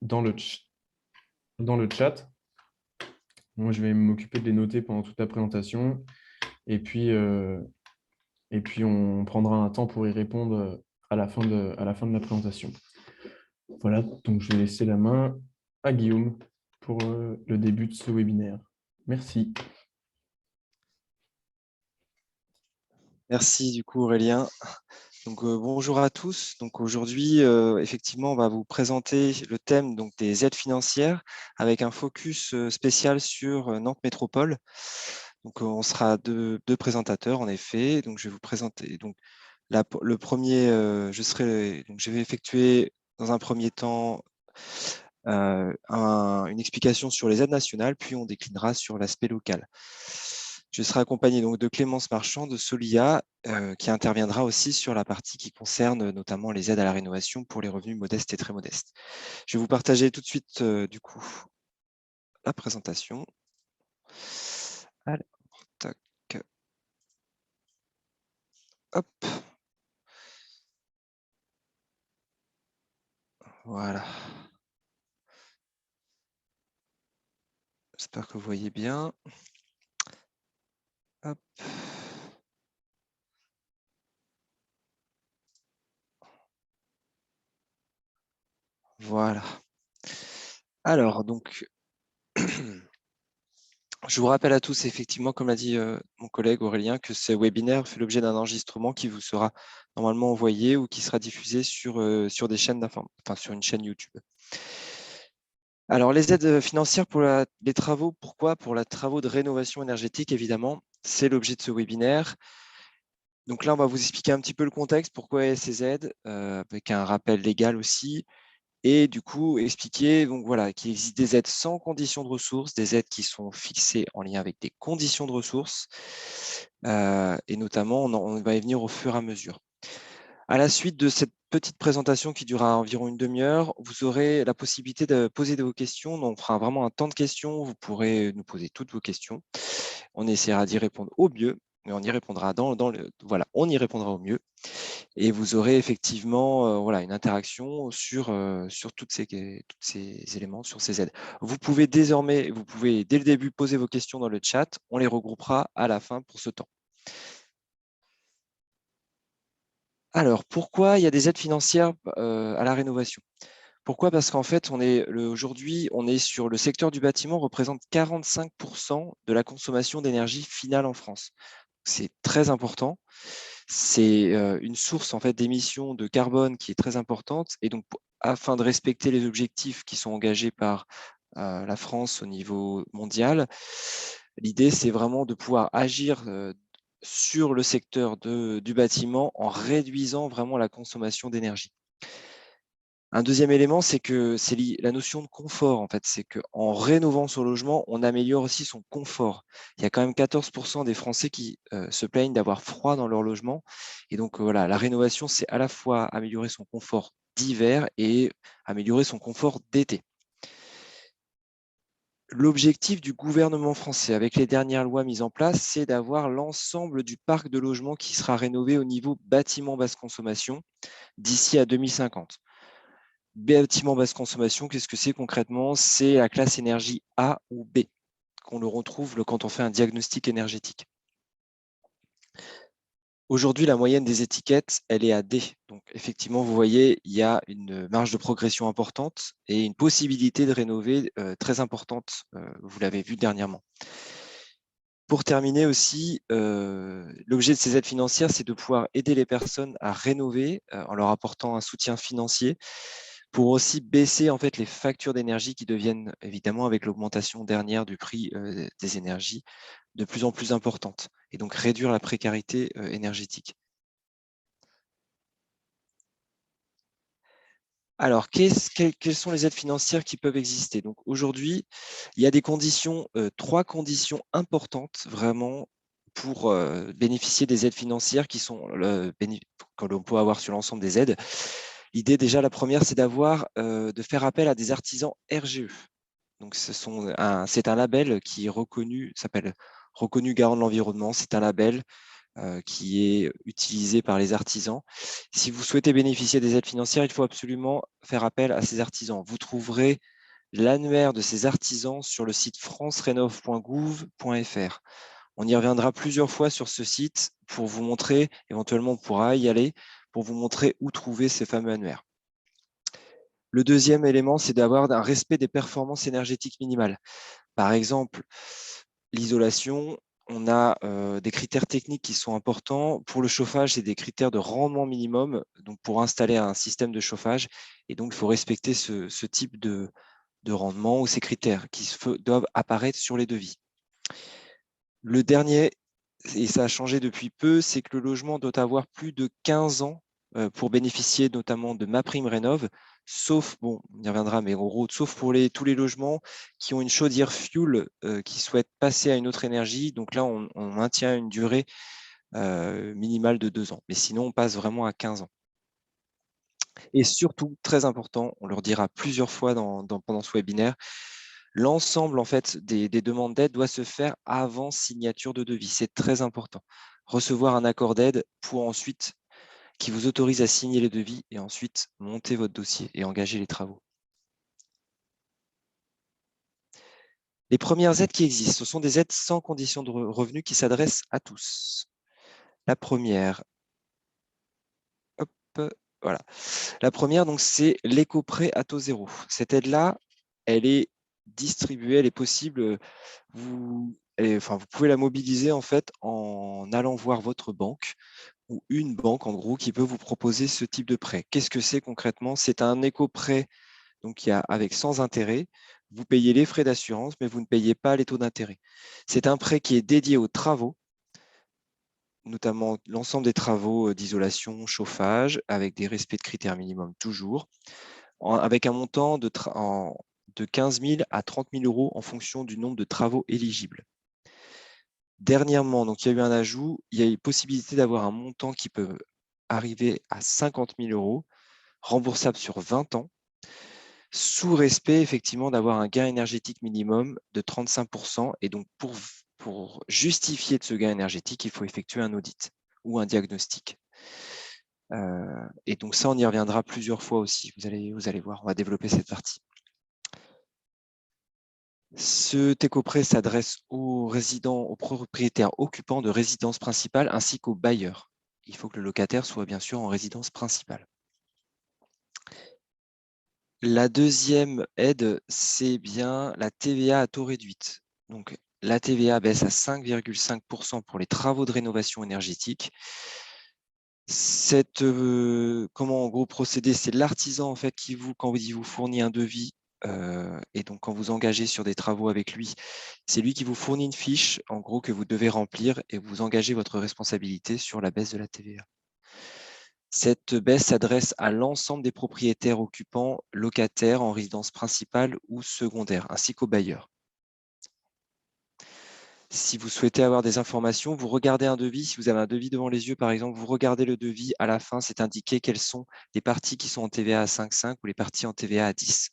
dans dans le chat. Moi, je vais m'occuper de les noter pendant toute la présentation. Et puis, euh, et puis on prendra un temps pour y répondre à la fin de la présentation. Voilà, donc je vais laisser la main à Guillaume pour le début de ce webinaire. Merci. Merci du coup Aurélien. Donc, bonjour à tous. Donc aujourd'hui, effectivement, on va vous présenter le thème donc, des aides financières avec un focus spécial sur Nantes Métropole. Donc, on sera deux présentateurs en effet. Donc, je vais vous présenter. Donc, le premier, je vais effectuer dans un premier temps une explication sur les aides nationales, puis on déclinera sur l'aspect local. Je serai accompagné donc de Clémence Marchand de Solia, qui interviendra aussi sur la partie qui concerne notamment les aides à la rénovation pour les revenus modestes et très modestes. Je vais vous partager tout de suite du coup la présentation. Alors, tac, hop, voilà. J'espère que vous voyez bien. Hop. Voilà. Alors, donc, je vous rappelle à tous, effectivement, comme l'a dit mon collègue Aurélien, que ce webinaire fait l'objet d'un enregistrement qui vous sera normalement envoyé ou qui sera diffusé sur des chaînes d'information, enfin sur une chaîne YouTube. Alors, les aides financières pour les travaux, pourquoi? Pour les travaux de rénovation énergétique, évidemment. C'est l'objet de ce webinaire. Donc là, on va vous expliquer un petit peu le contexte, pourquoi il y a ces aides, avec un rappel légal aussi. Et du coup, expliquer donc, voilà, qu'il existe des aides sans condition de ressources, des aides qui sont fixées en lien avec des conditions de ressources. Et notamment, on va y venir au fur et à mesure. À la suite de cette petite présentation qui durera environ une demi-heure, vous aurez la possibilité de poser vos questions. Donc, on fera vraiment un temps de questions. Vous pourrez nous poser toutes vos questions. On essaiera d'y répondre au mieux, mais on y répondra voilà, on y répondra au mieux. Et vous aurez effectivement voilà, une interaction sur tous ces éléments, sur ces aides. Vous pouvez dès le début poser vos questions dans le chat. On les regroupera à la fin pour ce temps. Alors, pourquoi il y a des aides financières à la rénovation? Pourquoi? Parce qu'en fait, aujourd'hui, on est sur le secteur du bâtiment, représente 45% de la consommation d'énergie finale en France. C'est très important. C'est une source en fait d'émissions de carbone qui est très importante. Et donc, afin de respecter les objectifs qui sont engagés par la France au niveau mondial, l'idée, c'est vraiment de pouvoir agir sur le secteur du bâtiment en réduisant vraiment la consommation d'énergie. Un deuxième élément, c'est que c'est la notion de confort. En fait, c'est qu'en rénovant son logement, on améliore aussi son confort. Il y a quand même 14% des Français qui se plaignent d'avoir froid dans leur logement. Et donc, voilà, la rénovation, c'est à la fois améliorer son confort d'hiver et améliorer son confort d'été. L'objectif du gouvernement français, avec les dernières lois mises en place, c'est d'avoir l'ensemble du parc de logements qui sera rénové au niveau bâtiment basse consommation d'ici à 2050. Bâtiment basse consommation, qu'est-ce que c'est concrètement? C'est la classe énergie A ou B qu'on le retrouve quand on fait un diagnostic énergétique. Aujourd'hui, la moyenne des étiquettes, elle est à D. Donc, effectivement, vous voyez, il y a une marge de progression importante et une possibilité de rénover très importante. Vous l'avez vu dernièrement. Pour terminer aussi, l'objet de ces aides financières, c'est de pouvoir aider les personnes à rénover en leur apportant un soutien financier pour aussi baisser en fait les factures d'énergie qui deviennent évidemment avec l'augmentation dernière du prix des énergies de plus en plus importante et donc réduire la précarité énergétique. Alors, quelles sont les aides financières qui peuvent exister? Donc aujourd'hui, il y a des conditions, 3 conditions importantes vraiment pour bénéficier des aides financières qui sont que l'on peut avoir sur l'ensemble des aides. L'idée déjà, la première, c'est de faire appel à des artisans RGE. Donc c'est un label qui est reconnu, s'appelle Reconnu garant de l'environnement. C'est un label qui est utilisé par les artisans. Si vous souhaitez bénéficier des aides financières, il faut absolument faire appel à ces artisans. Vous trouverez l'annuaire de ces artisans sur le site francerénov.gouv.fr. On y reviendra plusieurs fois sur ce site pour vous montrer, éventuellement on pourra y aller, pour vous montrer où trouver ces fameux annuaires. Le deuxième élément, c'est d'avoir un respect des performances énergétiques minimales. Par exemple, l'isolation, on a des critères techniques qui sont importants. Pour le chauffage, c'est des critères de rendement minimum, donc pour installer un système de chauffage. Et donc, il faut respecter ce type de rendement ou ces critères qui doivent apparaître sur les devis. Le dernier, et ça a changé depuis peu, c'est que le logement doit avoir plus de 15 ans pour bénéficier notamment de MaPrimeRénov', sauf, bon, on y reviendra, mais en gros, sauf pour tous les logements qui ont une chaudière fuel qui souhaitent passer à une autre énergie. Donc là, on maintient une durée minimale de 2 ans. Mais sinon, on passe vraiment à 15 ans. Et surtout, très important, on leur dira plusieurs fois pendant ce webinaire, l'ensemble en fait, des demandes d'aide doit se faire avant signature de devis. C'est très important. Recevoir un accord d'aide pour ensuite qui vous autorise à signer les devis et ensuite monter votre dossier et engager les travaux. Les premières aides qui existent, ce sont des aides sans condition de revenu qui s'adressent à tous. La première, hop, voilà. La première, donc, c'est l'éco-prêt à taux zéro. Cette aide-là, elle est distribuée, elle est possible. Vous pouvez la mobiliser en fait en allant voir votre banque ou une banque en gros qui peut vous proposer ce type de prêt. Qu'est-ce que c'est concrètement? C'est un éco-prêt donc avec sans intérêt. Vous payez les frais d'assurance, mais vous ne payez pas les taux d'intérêt. C'est un prêt qui est dédié aux travaux, notamment l'ensemble des travaux d'isolation, chauffage, avec des respects de critères minimums toujours, avec un montant de 15 000 à 30 000 euros en fonction du nombre de travaux éligibles. Dernièrement, donc, il y a eu un ajout, il y a eu possibilité d'avoir un montant qui peut arriver à 50 000 euros, remboursable sur 20 ans, sous respect effectivement d'avoir un gain énergétique minimum de 35%. Et donc, pour justifier de ce gain énergétique, il faut effectuer un audit ou un diagnostic. Et donc ça, on y reviendra plusieurs fois aussi. Vous allez voir, on va développer cette partie. Cet éco-prêt s'adresse aux résidents, aux propriétaires occupants de résidence principale ainsi qu'aux bailleurs. Il faut que le locataire soit bien sûr en résidence principale. La deuxième aide, c'est bien la TVA à taux réduite. Donc, la TVA baisse à 5,5% pour les travaux de rénovation énergétique. Comment en gros procéder? C'est l'artisan en fait qui quand il vous fournit un devis et donc quand vous engagez sur des travaux avec lui, c'est lui qui vous fournit une fiche en gros que vous devez remplir et vous engagez votre responsabilité sur la baisse de la TVA. Cette baisse s'adresse à l'ensemble des propriétaires occupants locataires en résidence principale ou secondaire, ainsi qu'aux bailleurs. Si vous souhaitez avoir des informations, vous regardez un devis. Si vous avez un devis devant les yeux, par exemple, vous regardez le devis. À la fin, c'est indiqué quelles sont les parties qui sont en TVA à 5,5 ou les parties en TVA à 10.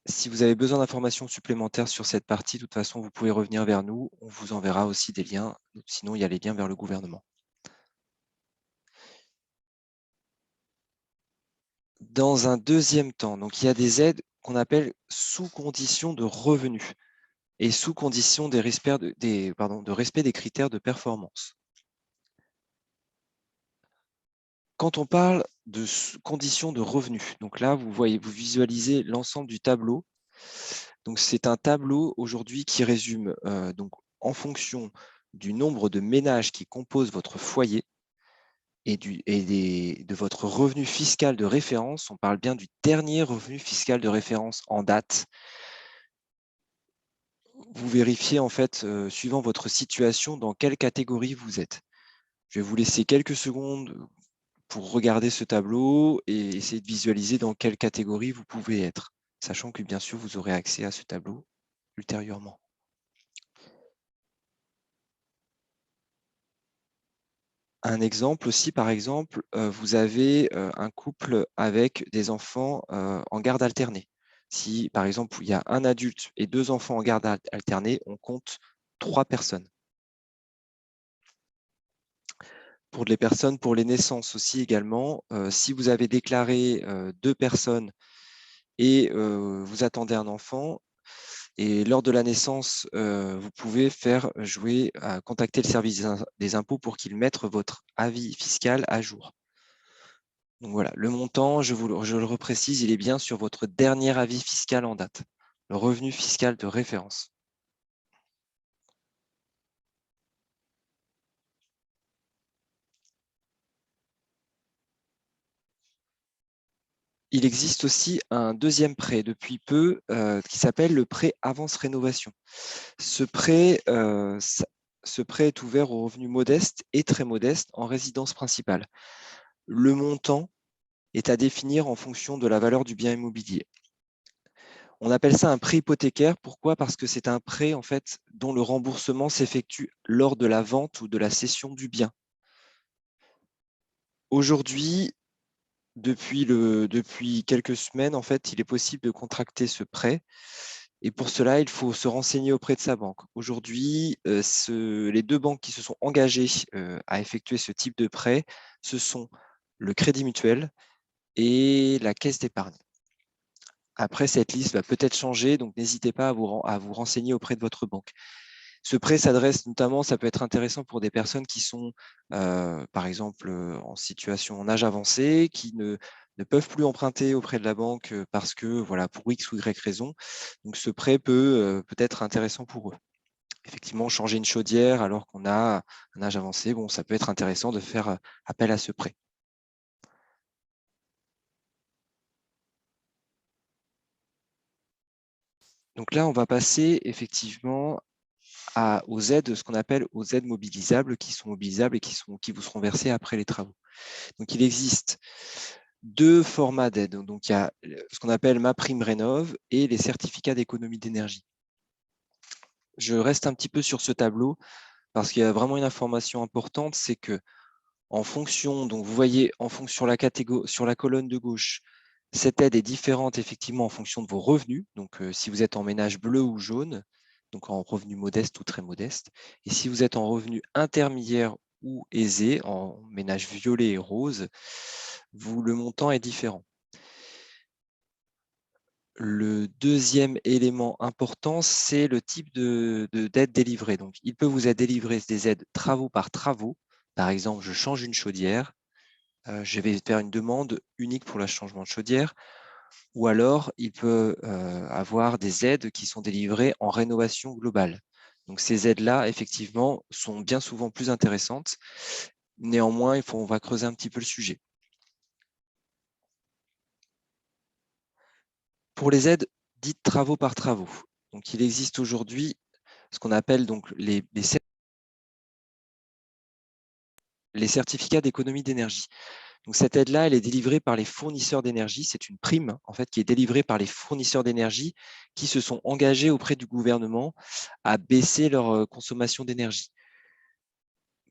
Si vous avez besoin d'informations supplémentaires sur cette partie, de toute façon, vous pouvez revenir vers nous. On vous enverra aussi des liens. Sinon, il y a les liens vers le gouvernement. Dans un deuxième temps, donc, il y a des aides qu'on appelle sous condition de revenus et sous condition de respect des critères de performance. Quand on parle de conditions de revenus, donc là, vous visualisez l'ensemble du tableau. Donc, c'est un tableau aujourd'hui qui résume donc, en fonction du nombre de ménages qui composent votre foyer et de votre revenu fiscal de référence. On parle bien du dernier revenu fiscal de référence en date. Vous vérifiez en fait, suivant votre situation, dans quelle catégorie vous êtes. Je vais vous laisser quelques secondes pour regarder ce tableau et essayer de visualiser dans quelle catégorie vous pouvez être, sachant que bien sûr, vous aurez accès à ce tableau ultérieurement. Un exemple aussi, par exemple, vous avez un couple avec des enfants en garde alternée. Si, par exemple, il y a un adulte et 2 enfants en garde alternée, on compte 3 personnes. Pour les personnes, pour les naissances aussi également, si vous avez déclaré 2 personnes et vous attendez un enfant, et lors de la naissance, vous pouvez contacter le service des impôts pour qu'ils mettent votre avis fiscal à jour. Donc voilà, le montant, je le reprécise, il est bien sur votre dernier avis fiscal en date, le revenu fiscal de référence. Il existe aussi un deuxième prêt depuis peu qui s'appelle le prêt avance rénovation. Ce prêt est ouvert aux revenus modestes et très modestes en résidence principale. Le montant est à définir en fonction de la valeur du bien immobilier. On appelle ça un prêt hypothécaire. Pourquoi? Parce que c'est un prêt en fait, dont le remboursement s'effectue lors de la vente ou de la cession du bien. Aujourd'hui, depuis quelques semaines, en fait, il est possible de contracter ce prêt. Et pour cela, il faut se renseigner auprès de sa banque. Aujourd'hui, les 2 banques qui se sont engagées à effectuer ce type de prêt, ce sont le Crédit Mutuel et la Caisse d'épargne. Après, cette liste va peut-être changer, donc n'hésitez pas à vous renseigner auprès de votre banque. Ce prêt s'adresse notamment, ça peut être intéressant pour des personnes qui sont, par exemple, en situation en âge avancé, qui ne peuvent plus emprunter auprès de la banque parce que, voilà, pour X ou Y raison. Donc, ce prêt peut être intéressant pour eux. Effectivement, changer une chaudière alors qu'on a un âge avancé, bon, ça peut être intéressant de faire appel à ce prêt. Donc là, on va passer effectivement aux aides, ce qu'on appelle aux aides mobilisables, qui sont mobilisables et qui vous seront versées après les travaux. Donc, il existe 2 formats d'aide. Donc, il y a ce qu'on appelle MaPrimeRénov' et les certificats d'économie d'énergie. Je reste un petit peu sur ce tableau parce qu'il y a vraiment une information importante, c'est que en fonction, donc vous voyez sur la colonne de gauche, cette aide est différente effectivement en fonction de vos revenus. Donc, si vous êtes en ménage bleu ou jaune, donc en revenu modeste ou très modeste, et si vous êtes en revenu intermédiaire ou aisé, en ménage violet et rose, le montant est différent. Le deuxième élément important, c'est le type d'aide délivrée. Donc, il peut vous être délivré des aides travaux par travaux. Par exemple, je change une chaudière, je vais faire une demande unique pour le changement de chaudière. Ou alors, il peut avoir des aides qui sont délivrées en rénovation globale. Donc, ces aides-là, effectivement, sont bien souvent plus intéressantes. Néanmoins, on va creuser un petit peu le sujet. Pour les aides dites travaux par travaux, donc il existe aujourd'hui ce qu'on appelle donc les certificats d'économie d'énergie. Donc cette aide-là, elle est délivrée par les fournisseurs d'énergie. C'est une prime en fait qui est délivrée par les fournisseurs d'énergie qui se sont engagés auprès du gouvernement à baisser leur consommation d'énergie.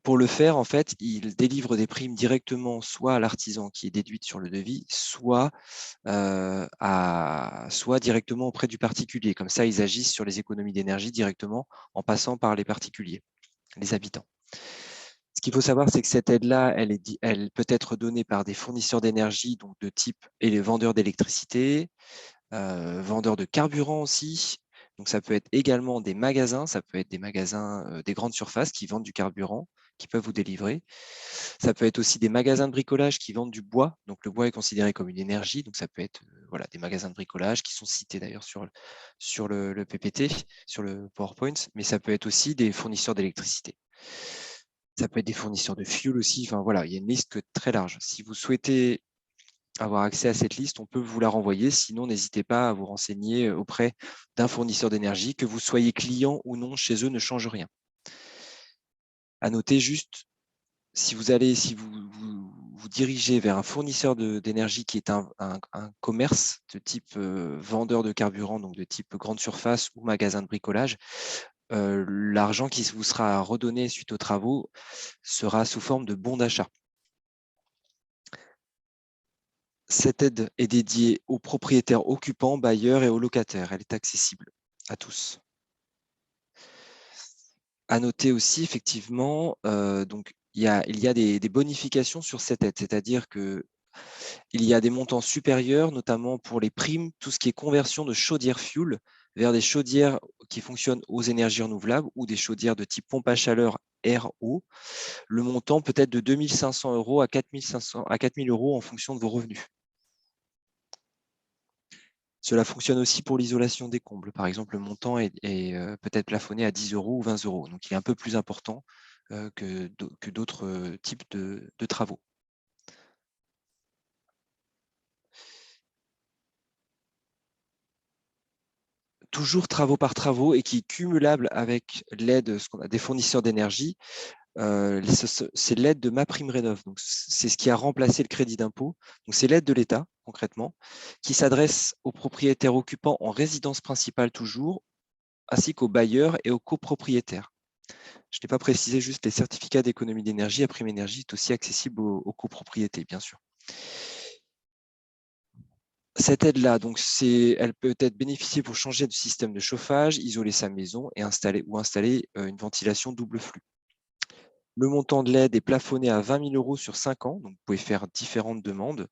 Pour le faire, en fait, ils délivrent des primes directement soit à l'artisan qui est déduite sur le devis, soit directement auprès du particulier. Comme ça, ils agissent sur les économies d'énergie directement en passant par les particuliers, les habitants. Ce qu'il faut savoir, c'est que cette aide-là, elle peut être donnée par des fournisseurs d'énergie, donc de type et les vendeurs d'électricité, vendeurs de carburant aussi. Donc, ça peut être également des magasins, ça peut être des magasins, des grandes surfaces qui vendent du carburant, qui peuvent vous délivrer. Ça peut être aussi des magasins de bricolage qui vendent du bois. Donc, le bois est considéré comme une énergie. Donc, ça peut être voilà, des magasins de bricolage qui sont cités d'ailleurs sur le PPT, sur le PowerPoint, mais ça peut être aussi des fournisseurs d'électricité. Ça peut être des fournisseurs de fuel aussi. Enfin, voilà, il y a une liste très large. Si vous souhaitez avoir accès à cette liste, on peut vous la renvoyer. Sinon, n'hésitez pas à vous renseigner auprès d'un fournisseur d'énergie. Que vous soyez client ou non chez eux ne change rien. À noter juste, si vous vous dirigez vers un fournisseur d'énergie qui est un commerce de type vendeur de carburant, donc de type grande surface ou magasin de bricolage, l'argent qui vous sera redonné suite aux travaux sera sous forme de bon d'achat. Cette aide est dédiée aux propriétaires occupants, bailleurs et aux locataires. Elle est accessible à tous. À noter aussi, effectivement, donc il y a des bonifications sur cette aide, c'est-à-dire que il y a des montants supérieurs, notamment pour les primes, tout ce qui est conversion de chaudières fuel vers des chaudières qui fonctionnent aux énergies renouvelables ou des chaudières de type pompe à chaleur RO. Le montant peut être de 2 500 € à 4 500, à 4 000 € en fonction de vos revenus. Cela fonctionne aussi pour l'isolation des combles. Par exemple, le montant est peut-être plafonné à 10 € ou 20 €. Donc, il est un peu plus important que d'autres types de travaux. Toujours travaux par travaux et qui est cumulable avec l'aide des fournisseurs d'énergie. C'est l'aide de MaPrimeRénov'. Donc, c'est ce qui a remplacé le crédit d'impôt. Donc, c'est l'aide de l'État, concrètement, qui s'adresse aux propriétaires occupants en résidence principale toujours, ainsi qu'aux bailleurs et aux copropriétaires. Je n'ai pas précisé juste les certificats d'économie d'énergie. MaPrimeRénov' est aussi accessible aux copropriétés, bien sûr. Cette aide-là, donc elle peut être bénéficiée pour changer de système de chauffage, isoler sa maison et installer une ventilation double flux. Le montant de l'aide est plafonné à 20 000 € sur 5 ans. Donc, vous pouvez faire différentes demandes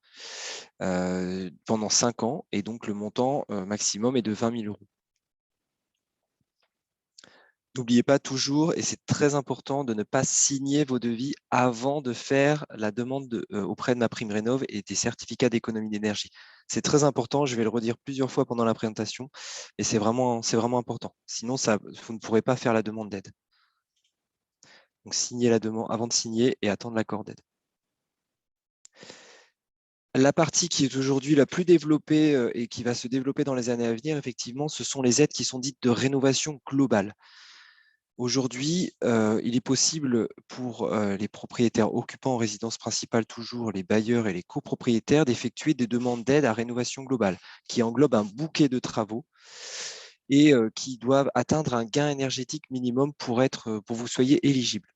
pendant 5 ans. Et donc, le montant maximum est de 20 000 €. N'oubliez pas toujours, et c'est très important, de ne pas signer vos devis avant de faire la demande auprès de MaPrimeRénov' et des certificats d'économie d'énergie. C'est très important, je vais le redire plusieurs fois pendant la présentation, et c'est vraiment important. Sinon, vous ne pourrez pas faire la demande d'aide. Donc, signez la demande avant de signer et attendre l'accord d'aide. La partie qui est aujourd'hui la plus développée et qui va se développer dans les années à venir, effectivement, ce sont les aides qui sont dites de rénovation globale. Aujourd'hui, il est possible pour les propriétaires occupants en résidence principale, toujours les bailleurs et les copropriétaires, d'effectuer des demandes d'aide à rénovation globale, qui englobent un bouquet de travaux et qui doivent atteindre un gain énergétique minimum pour que vous soyez éligible.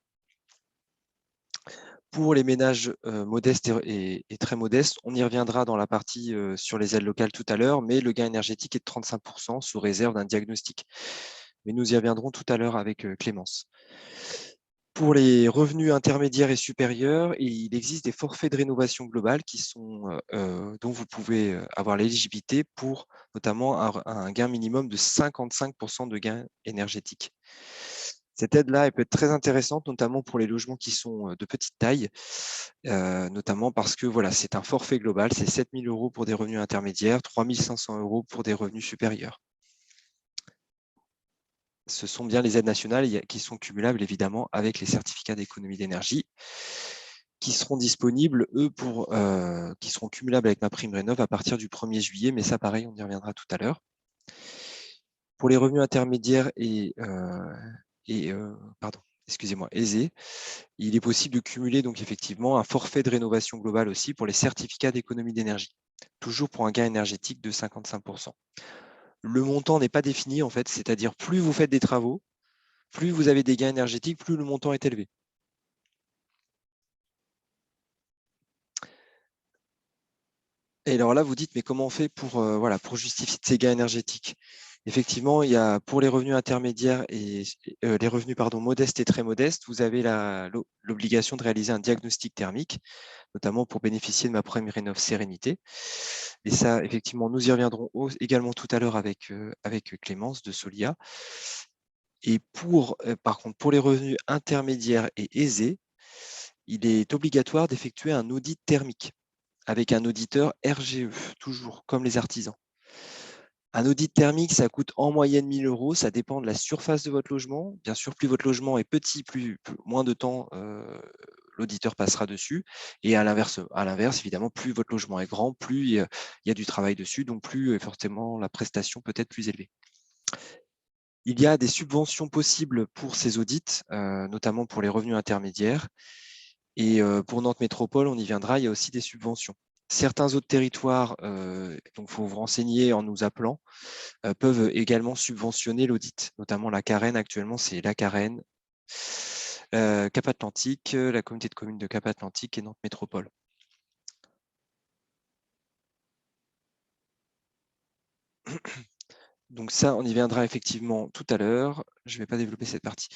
Pour les ménages modestes et très modestes, on y reviendra dans la partie sur les aides locales tout à l'heure, mais le gain énergétique est de 35 % sous réserve d'un diagnostic. Mais nous y reviendrons tout à l'heure avec Clémence. Pour les revenus intermédiaires et supérieurs, il existe des forfaits de rénovation globale dont vous pouvez avoir l'éligibilité pour notamment un gain minimum de 55 % de gain énergétique. Cette aide-là, elle peut être très intéressante, notamment pour les logements qui sont de petite taille, notamment parce que voilà, c'est un forfait global, c'est 7 000 € pour des revenus intermédiaires, 3 500 € pour des revenus supérieurs. Ce sont bien les aides nationales qui sont cumulables évidemment avec les certificats d'économie d'énergie qui seront disponibles, qui seront cumulables avec MaPrimeRénov' à partir du 1er juillet, mais ça pareil, on y reviendra tout à l'heure. Pour les revenus intermédiaires aisés, il est possible de cumuler donc effectivement un forfait de rénovation globale aussi pour les certificats d'économie d'énergie, toujours pour un gain énergétique de 55 %. Le montant n'est pas défini en fait, c'est-à-dire plus vous faites des travaux, plus vous avez des gains énergétiques, plus le montant est élevé. Et alors là, vous dites, mais comment on fait pour justifier ces gains énergétiques? Effectivement, pour les revenus intermédiaires et les revenus modestes et très modestes, vous avez l'obligation de réaliser un diagnostic thermique, notamment pour bénéficier de MaPrimeRénov' Sérénité. Et ça, effectivement, nous y reviendrons également tout à l'heure avec Clémence de Solia. Et par contre, pour les revenus intermédiaires et aisés, il est obligatoire d'effectuer un audit thermique avec un auditeur RGE, toujours comme les artisans. Un audit thermique, ça coûte en moyenne 1 000 €. Ça dépend de la surface de votre logement. Bien sûr, plus votre logement est petit, moins de temps l'auditeur passera dessus. Et à l'inverse, évidemment, plus votre logement est grand, plus il y a du travail dessus, donc plus forcément la prestation peut être plus élevée. Il y a des subventions possibles pour ces audits, notamment pour les revenus intermédiaires. Et pour Nantes Métropole, on y viendra, il y a aussi des subventions. Certains autres territoires, donc il faut vous renseigner en nous appelant, peuvent également subventionner l'audit, notamment la Carène. Actuellement, c'est la Carène, Cap-Atlantique, la communauté de communes de Cap-Atlantique et Nantes Métropole. Donc ça, on y viendra effectivement tout à l'heure. Je ne vais pas développer cette partie.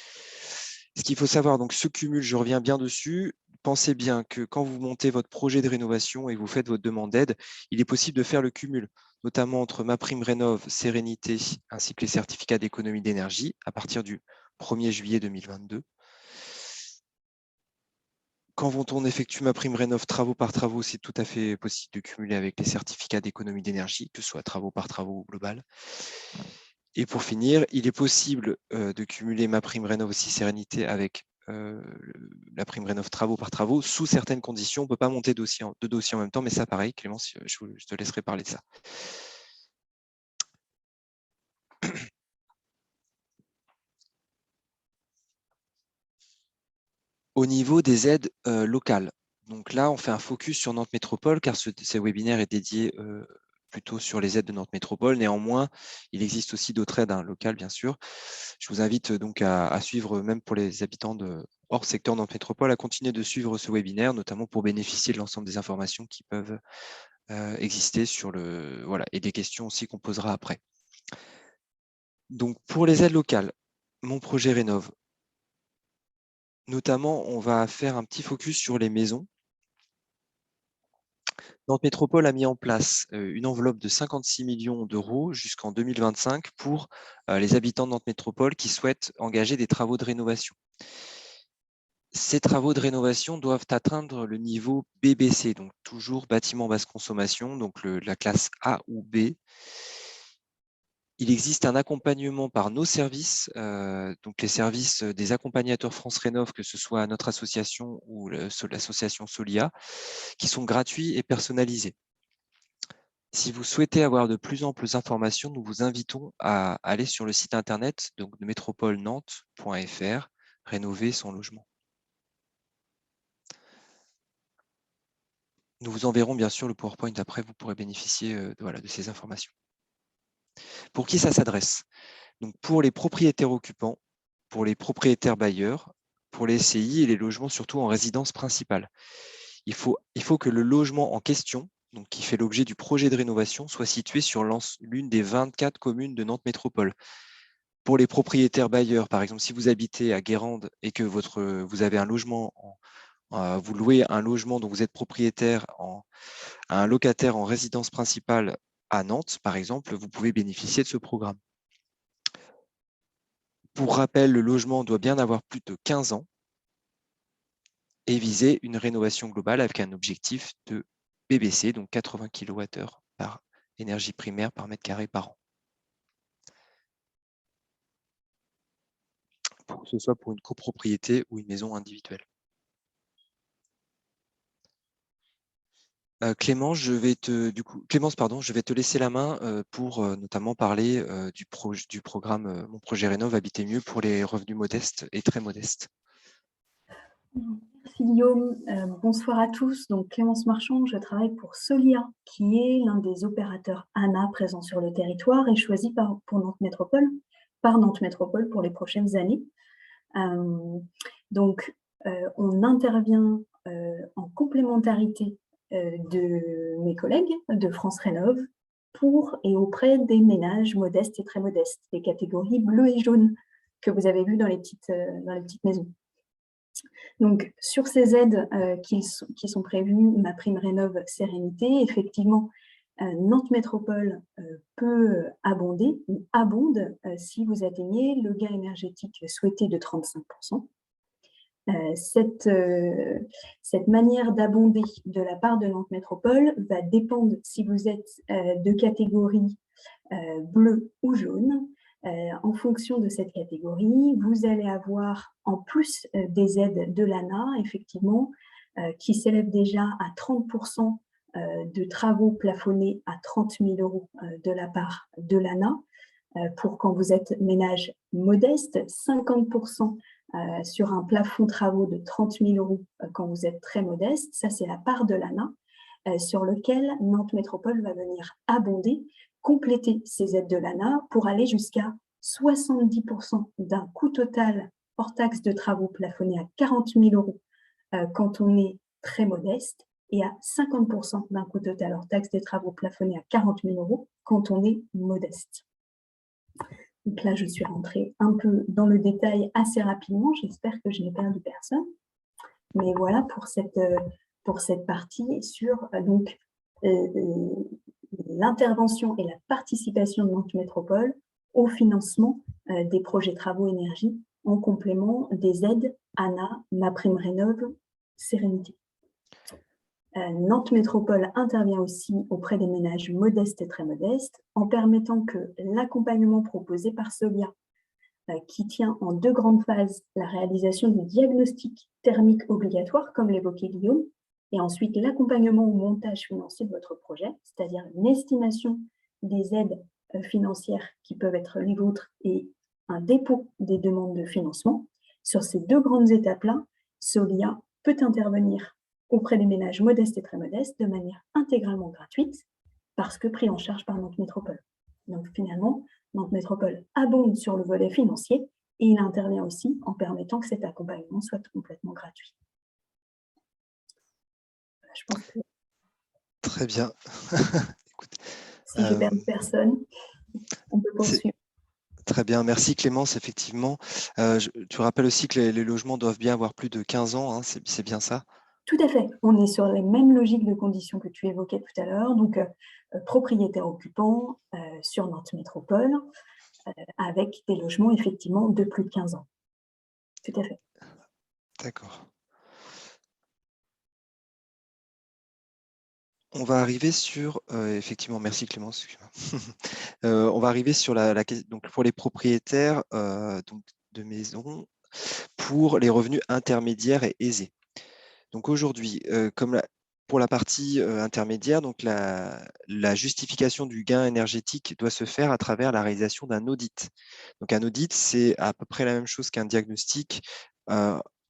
Ce qu'il faut savoir, donc ce cumul, je reviens bien dessus. Pensez bien que quand vous montez votre projet de rénovation et que vous faites votre demande d'aide, il est possible de faire le cumul, notamment entre MaPrimeRénov', Sérénité, ainsi que les certificats d'économie d'énergie à partir du 1er juillet 2022. Quand on effectue MaPrimeRénov' travaux par travaux, c'est tout à fait possible de cumuler avec les certificats d'économie d'énergie, que ce soit travaux par travaux ou global. Et pour finir, il est possible de cumuler MaPrimeRénov' aussi Sérénité avec la prime Rénov' travaux par travaux, sous certaines conditions. On ne peut pas monter deux dossiers en même temps, mais ça, pareil, Clémence, je te laisserai parler de ça. Au niveau des aides locales, donc là, on fait un focus sur Nantes Métropole, car ce webinaire est dédié plutôt sur les aides de Nantes Métropole. Néanmoins, il existe aussi d'autres aides locales, bien sûr. Je vous invite donc à suivre, même pour les habitants de hors secteur Nantes Métropole, à continuer de suivre ce webinaire, notamment pour bénéficier de l'ensemble des informations qui peuvent exister sur le... Voilà, et des questions aussi qu'on posera après. Donc, pour les aides locales, mon projet Rénov', notamment, on va faire un petit focus sur les maisons. Nantes Métropole a mis en place une enveloppe de 56 millions d'euros jusqu'en 2025 pour les habitants de Nantes Métropole qui souhaitent engager des travaux de rénovation. Ces travaux de rénovation doivent atteindre le niveau BBC, donc toujours bâtiment basse consommation, donc la classe A ou B. Il existe un accompagnement par nos services, donc les services des accompagnateurs France Rénov', que ce soit notre association ou l'association Solia, qui sont gratuits et personnalisés. Si vous souhaitez avoir de plus amples informations, nous vous invitons à aller sur le site internet donc, de métropolenantes.fr, rénover son logement. Nous vous enverrons bien sûr le PowerPoint après, vous pourrez bénéficier de ces informations. Pour qui ça s'adresse? Donc pour les propriétaires occupants, pour les propriétaires bailleurs, pour les SCI et les logements surtout en résidence principale. Il faut que le logement en question, donc qui fait l'objet du projet de rénovation, soit situé sur l'une des 24 communes de Nantes Métropole. Pour les propriétaires bailleurs, par exemple, si vous habitez à Guérande et que vous avez un logement, vous louez un logement dont vous êtes propriétaire à un locataire en résidence principale à Nantes, par exemple, vous pouvez bénéficier de ce programme. Pour rappel, le logement doit bien avoir plus de 15 ans et viser une rénovation globale avec un objectif de BBC, donc 80 kWh par énergie primaire par mètre carré par an. Que ce soit pour une copropriété ou une maison individuelle. Clémence, je vais te laisser la main pour notamment parler du programme Mon projet Rénov' Habiter mieux pour les revenus modestes et très modestes. Merci Guillaume. Bonsoir à tous. Donc Clémence Marchand, je travaille pour Solia, qui est l'un des opérateurs ANA présents sur le territoire et choisi par Nantes Métropole pour les prochaines années. On intervient en complémentarité de mes collègues de France Rénov' pour et auprès des ménages modestes et très modestes, les catégories bleues et jaunes que vous avez vues dans les petites maisons. Donc, sur ces aides qui sont prévues, MaPrimeRénov' Sérénité, effectivement, Nantes Métropole peut abonder ou abonde si vous atteignez le gain énergétique souhaité de 35%. Cette manière d'abonder de la part de Nantes Métropole va dépendre si vous êtes de catégorie bleue ou jaune. En fonction de cette catégorie, vous allez avoir, en plus des aides de l'ANA, effectivement, qui s'élèvent déjà à 30% de travaux plafonnés à 30 000 € de la part de l'ANA. Pour quand vous êtes ménage modeste, 50% sur un plafond travaux de 30 000 € quand vous êtes très modeste. Ça, c'est la part de l'ANA sur lequel Nantes Métropole va venir abonder, compléter ces aides de l'ANA pour aller jusqu'à 70% d'un coût total hors taxe de travaux plafonné à 40 000 € quand on est très modeste et à 50% d'un coût total hors taxe des travaux plafonnés à 40 000 € quand on est modeste. Donc là, je suis rentrée un peu dans le détail assez rapidement. J'espère que je n'ai perdu personne. Mais voilà pour cette partie sur l'intervention et la participation de Nantes Métropole au financement des projets travaux énergie en complément des aides ANA, MaPrimeRénov', Sérénité. Nantes Métropole intervient aussi auprès des ménages modestes et très modestes en permettant que l'accompagnement proposé par Solia, qui tient en 2 grandes phases la réalisation du diagnostic thermique obligatoire, comme l'évoquait Guillaume, et ensuite l'accompagnement au montage financier de votre projet, c'est-à-dire une estimation des aides financières qui peuvent être les vôtres et un dépôt des demandes de financement. Sur ces 2 grandes étapes-là, Solia peut intervenir auprès des ménages modestes et très modestes de manière intégralement gratuite parce que pris en charge par Nantes Métropole. Donc finalement, Nantes Métropole abonde sur le volet financier et il intervient aussi en permettant que cet accompagnement soit complètement gratuit. Je pense que Très bien. Écoute, si j'ai perdu personne, on peut poursuivre. Très bien, merci Clémence, effectivement. Tu rappelles aussi que les logements doivent bien avoir plus de 15 ans, hein, c'est bien ça? Tout à fait. On est sur les mêmes logiques de conditions que tu évoquais tout à l'heure, donc propriétaire occupant sur Nantes Métropole, avec des logements effectivement de plus de 15 ans. Tout à fait. D'accord. On va arriver sur, effectivement, merci Clémence, on va arriver sur la question, donc pour les propriétaires donc de maisons, pour les revenus intermédiaires et aisés. Donc aujourd'hui, pour la partie intermédiaire, donc la justification du gain énergétique doit se faire à travers la réalisation d'un audit. Donc un audit, c'est à peu près la même chose qu'un diagnostic,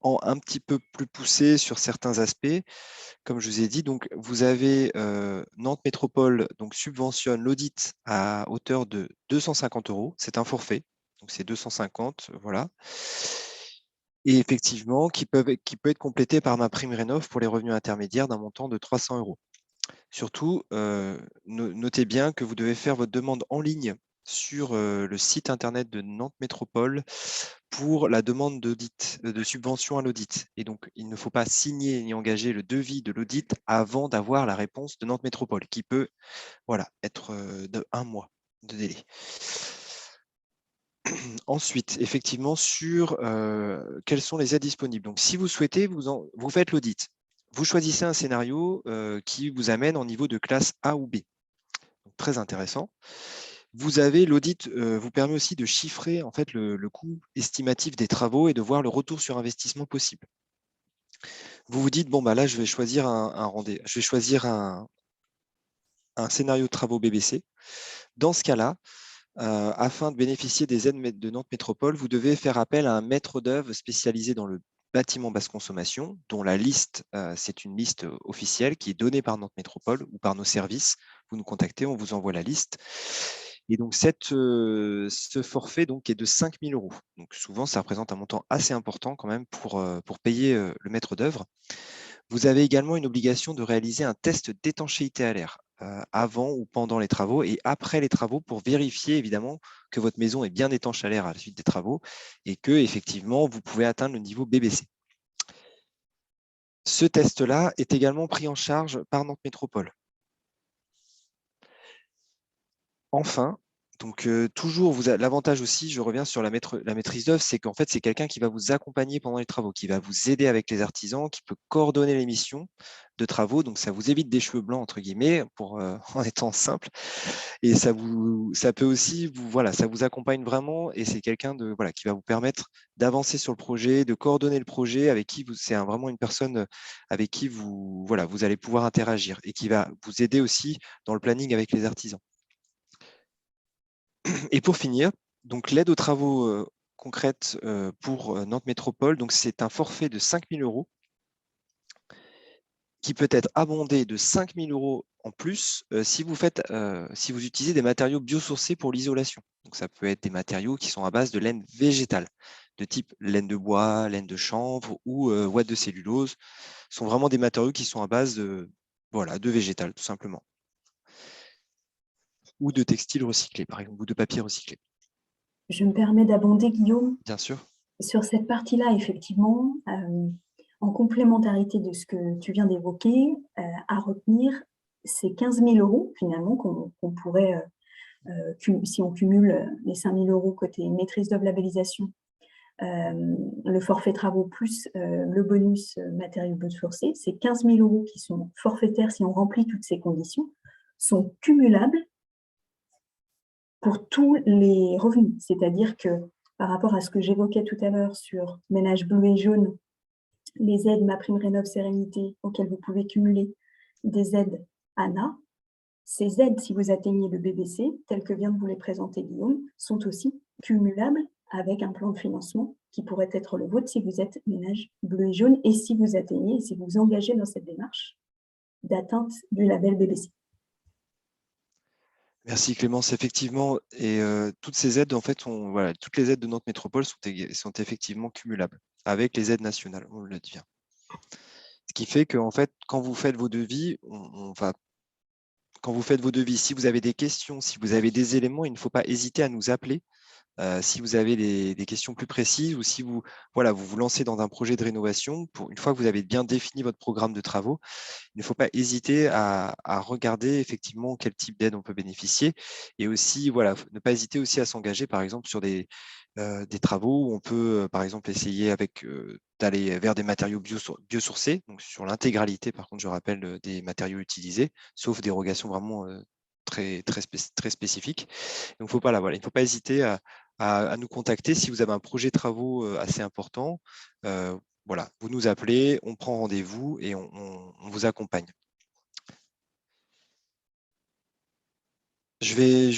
un petit peu plus poussé sur certains aspects. Comme je vous ai dit, donc vous avez Nantes Métropole donc subventionne l'audit à hauteur de 250 €. C'est un forfait, donc c'est 250, voilà. Et effectivement, qui peut être complété par MaPrimeRénov' pour les revenus intermédiaires d'un montant de 300 €. Surtout, notez bien que vous devez faire votre demande en ligne sur le site internet de Nantes Métropole pour la demande d'audit, de subvention à l'audit. Et donc, il ne faut pas signer ni engager le devis de l'audit avant d'avoir la réponse de Nantes Métropole, qui peut être de 1 mois de délai. Ensuite, effectivement, sur quelles sont les aides disponibles. Donc, si vous souhaitez, vous faites l'audit. Vous choisissez un scénario qui vous amène en niveau de classe A ou B. Donc, très intéressant. Vous avez l'audit, vous permet aussi de chiffrer en fait le coût estimatif des travaux et de voir le retour sur investissement possible. Vous vous dites, bon, bah là, je vais choisir un scénario de travaux BBC. Dans ce cas-là, afin de bénéficier des aides de Nantes Métropole, vous devez faire appel à un maître d'œuvre spécialisé dans le bâtiment basse consommation, dont la liste, c'est une liste officielle qui est donnée par Nantes Métropole ou par nos services. Vous nous contactez, on vous envoie la liste. Et donc, ce forfait donc, est de 5 000 €. Donc, souvent, ça représente un montant assez important quand même pour payer le maître d'œuvre. Vous avez également une obligation de réaliser un test d'étanchéité à l'air avant ou pendant les travaux et après les travaux pour vérifier évidemment que votre maison est bien étanche à l'air à la suite des travaux et que effectivement vous pouvez atteindre le niveau BBC. Ce test-là est également pris en charge par Nantes Métropole. Enfin, donc toujours, l'avantage aussi, je reviens sur la maîtrise d'œuvre, c'est qu'en fait, c'est quelqu'un qui va vous accompagner pendant les travaux, qui va vous aider avec les artisans, qui peut coordonner les missions de travaux. Donc, ça vous évite des cheveux blancs, entre guillemets, en étant simple. Et ça peut aussi, ça vous accompagne vraiment et c'est quelqu'un qui va vous permettre d'avancer sur le projet, de coordonner le projet, avec qui c'est vraiment une personne avec qui vous allez pouvoir interagir et qui va vous aider aussi dans le planning avec les artisans. Et pour finir, donc l'aide aux travaux concrètes pour Nantes Métropole, donc c'est un forfait de 5 000 € qui peut être abondé de 5 000 € en plus si vous utilisez des matériaux biosourcés pour l'isolation. Donc ça peut être des matériaux qui sont à base de laine végétale, de type laine de bois, laine de chanvre ou ouate de cellulose. Ce sont vraiment des matériaux qui sont à base de végétal, tout simplement. Ou de textiles recyclés, par exemple, ou de papier recyclé. Je me permets d'abonder, Guillaume, Bien sûr. sur cette partie-là, effectivement, en complémentarité de ce que tu viens d'évoquer, à retenir, c'est 15 000 € finalement qu'on pourrait, si on cumule les 5 000 € côté maîtrise d'œuvre labellisation, le forfait travaux plus le bonus matériel brut sourcé, c'est 15 000 € qui sont forfaitaires si on remplit toutes ces conditions, sont cumulables pour tous les revenus. C'est-à-dire que par rapport à ce que j'évoquais tout à l'heure sur ménage bleu et jaune, les aides MaPrimeRénov' Sérénité auxquelles vous pouvez cumuler des aides ANA, ces aides, si vous atteignez le BBC, tel que vient de vous les présenter Guillaume, sont aussi cumulables avec un plan de financement qui pourrait être le vôtre si vous êtes ménage bleu et jaune et si vous atteignez, si vous vous engagez dans cette démarche d'atteinte du label BBC. Merci Clémence, effectivement, et toutes ces aides, en fait, voilà, toutes les aides de Nantes Métropole sont effectivement cumulables avec les aides nationales, on le dit bien. Ce qui fait que, en fait, quand vous faites vos devis, quand vous faites vos devis, si vous avez des questions, si vous avez des éléments, il ne faut pas hésiter à nous appeler. Si vous avez des questions plus précises ou si vous vous lancez dans un projet de rénovation, une fois que vous avez bien défini votre programme de travaux, il ne faut pas hésiter à regarder effectivement quel type d'aide on peut bénéficier et aussi ne pas hésiter aussi à s'engager par exemple sur des travaux où on peut par exemple essayer d'aller vers des matériaux biosourcés, donc sur l'intégralité par contre je rappelle des matériaux utilisés, sauf dérogation vraiment très spécifique. Donc, il ne faut pas hésiter à nous contacter si vous avez un projet de travaux assez important. Vous nous appelez, on prend rendez-vous et on vous accompagne. Je vais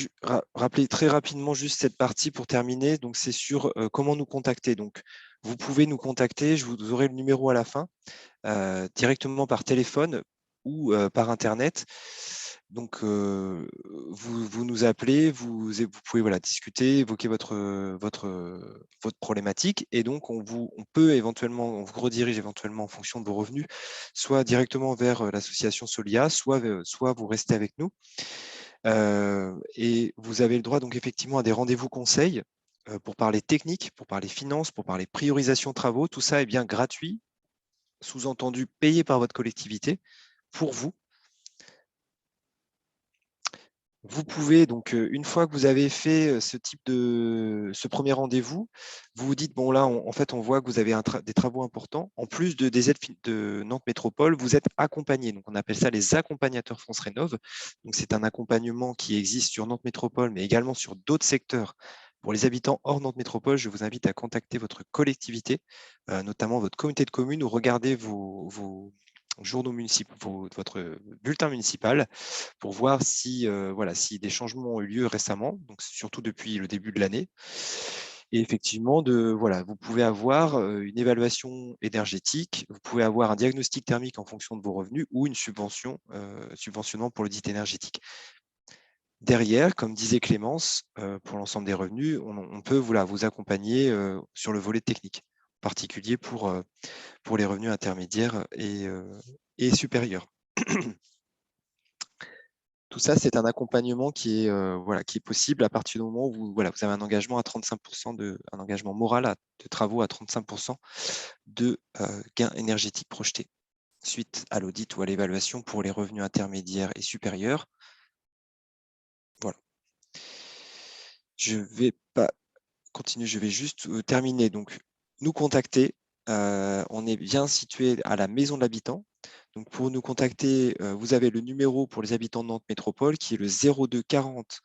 rappeler très rapidement juste cette partie pour terminer. Donc, c'est sur comment nous contacter. Donc, vous pouvez nous contacter, vous aurez le numéro à la fin, directement par téléphone ou par Internet. Donc, vous nous appelez, vous pouvez discuter, évoquer votre problématique et donc on peut éventuellement, on vous redirige éventuellement en fonction de vos revenus, soit directement vers l'association Solia, soit vous restez avec nous. Et vous avez le droit donc effectivement à des rendez-vous conseils pour parler technique, pour parler finance, pour parler priorisation travaux. Tout ça est bien gratuit, sous-entendu payé par votre collectivité pour vous. Vous pouvez donc, une fois que vous avez fait ce premier rendez-vous, vous vous dites, bon là, en fait, on voit que vous avez des travaux importants. En plus des aides de Nantes Métropole, vous êtes accompagné. Donc, on appelle ça les accompagnateurs France Rénov'. Donc, c'est un accompagnement qui existe sur Nantes Métropole, mais également sur d'autres secteurs. Pour les habitants hors Nantes Métropole, je vous invite à contacter votre collectivité, notamment votre communauté de communes, ou regarder vos journaux municipaux, votre bulletin municipal, pour voir si des changements ont eu lieu récemment, donc surtout depuis le début de l'année. Et effectivement, vous pouvez avoir une évaluation énergétique, vous pouvez avoir un diagnostic thermique en fonction de vos revenus ou une subventionnement pour l'audit énergétique. Derrière, comme disait Clémence, pour l'ensemble des revenus, on peut vous accompagner sur le volet technique, en particulier pour les revenus intermédiaires et supérieurs. Tout ça, c'est un accompagnement qui est possible à partir du moment où vous avez un engagement à 35%, un engagement moral de travaux à 35% de gains énergétiques projetés suite à l'audit ou à l'évaluation pour les revenus intermédiaires et supérieurs. Voilà. Je ne vais pas continuer, je vais juste terminer. Donc, nous contacter. On est bien situé à la Maison de l'Habitant. Donc, pour nous contacter, vous avez le numéro pour les habitants de Nantes Métropole qui est le 02 40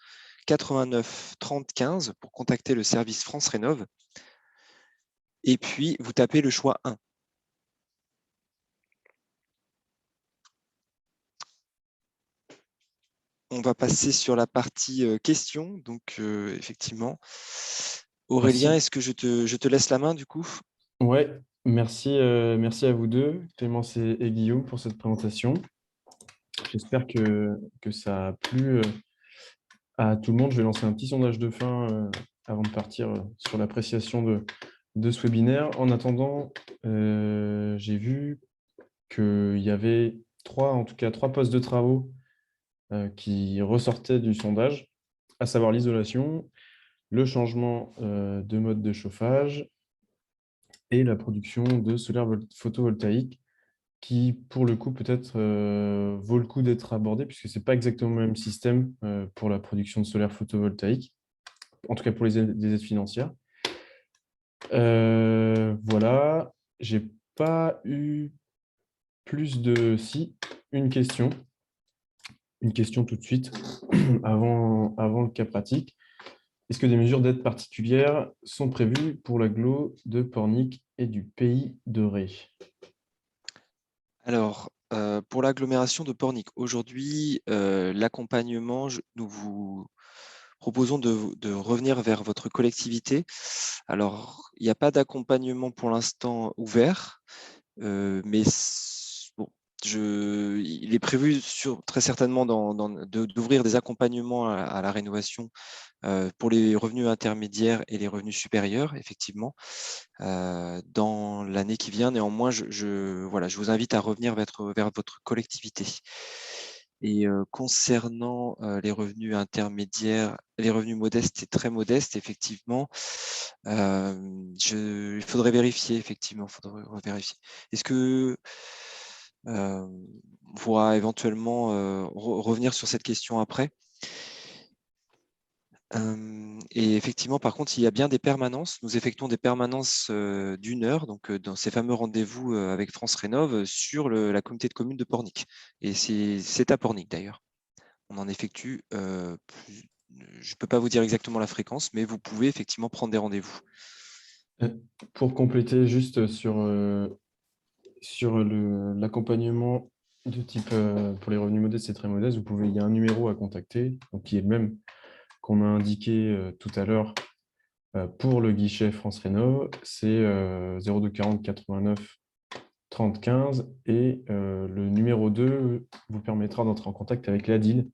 89 30 15 pour contacter le service France Rénov'. Et puis, vous tapez le choix 1. On va passer sur la partie questions. Donc, effectivement, Aurélien, est-ce que je te laisse la main du coup? Ouais, merci à vous deux, Clémence et Guillaume, pour cette présentation. J'espère que ça a plu à tout le monde. Je vais lancer un petit sondage de fin avant de partir sur l'appréciation de ce webinaire. En attendant, j'ai vu qu'il y avait trois postes de travaux qui ressortaient du sondage, à savoir l'isolation, le changement de mode de chauffage et la production de solaire photovoltaïque qui, pour le coup, peut-être vaut le coup d'être abordé puisque ce n'est pas exactement le même système pour la production de solaire photovoltaïque, en tout cas pour des aides financières. Voilà, j'ai pas eu plus de... Si, une question tout de suite, avant le cas pratique. Est-ce que des mesures d'aide particulières sont prévues pour l'agglo de Pornic et du Pays de Ré? Alors, pour l'agglomération de Pornic, aujourd'hui, l'accompagnement, nous vous proposons de revenir vers votre collectivité. Alors, il n'y a pas d'accompagnement pour l'instant ouvert, mais bon, il est prévu très certainement d'ouvrir des accompagnements à la rénovation pour les revenus intermédiaires et les revenus supérieurs, effectivement, dans l'année qui vient. Néanmoins, voilà, je vous invite à revenir vers votre collectivité. Et concernant les revenus intermédiaires, les revenus modestes et très modestes, effectivement, il faudrait vérifier, effectivement, vérifier. Est-ce que on pourra éventuellement revenir sur cette question après? Et effectivement, par contre, il y a bien des permanences. Nous effectuons des permanences d'1 heure, donc dans ces fameux rendez-vous avec France Rénov sur la communauté de communes de Pornic. Et c'est à Pornic d'ailleurs. On en effectue, je ne peux pas vous dire exactement la fréquence, mais vous pouvez effectivement prendre des rendez-vous. Pour compléter juste sur l'accompagnement de type pour les revenus modestes et très modestes, il y a un numéro à contacter, donc qui est le même qu'on a indiqué tout à l'heure pour le guichet France Rénov, c'est 02 40 89 30 15 et le numéro 2 vous permettra d'entrer en contact avec l'ADIL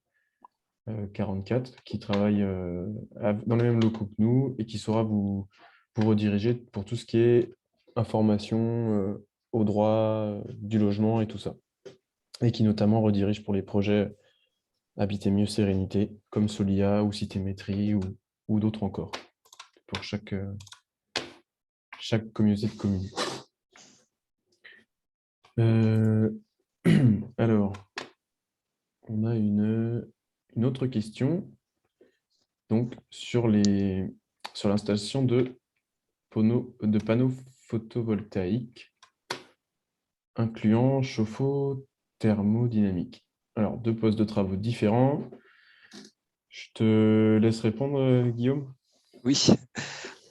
44 qui travaille dans les mêmes locaux que nous et qui saura vous rediriger pour tout ce qui est information au droit du logement et tout ça. Et qui notamment redirige pour les projets Habiter mieux sérénité, comme Solia ou Citémétrie ou d'autres encore, pour chaque communauté de communes. Alors, on a une autre question donc, sur l'installation de panneaux photovoltaïques incluant chauffe-eau thermodynamique. Alors, 2 postes de travaux différents. Je te laisse répondre, Guillaume. Oui,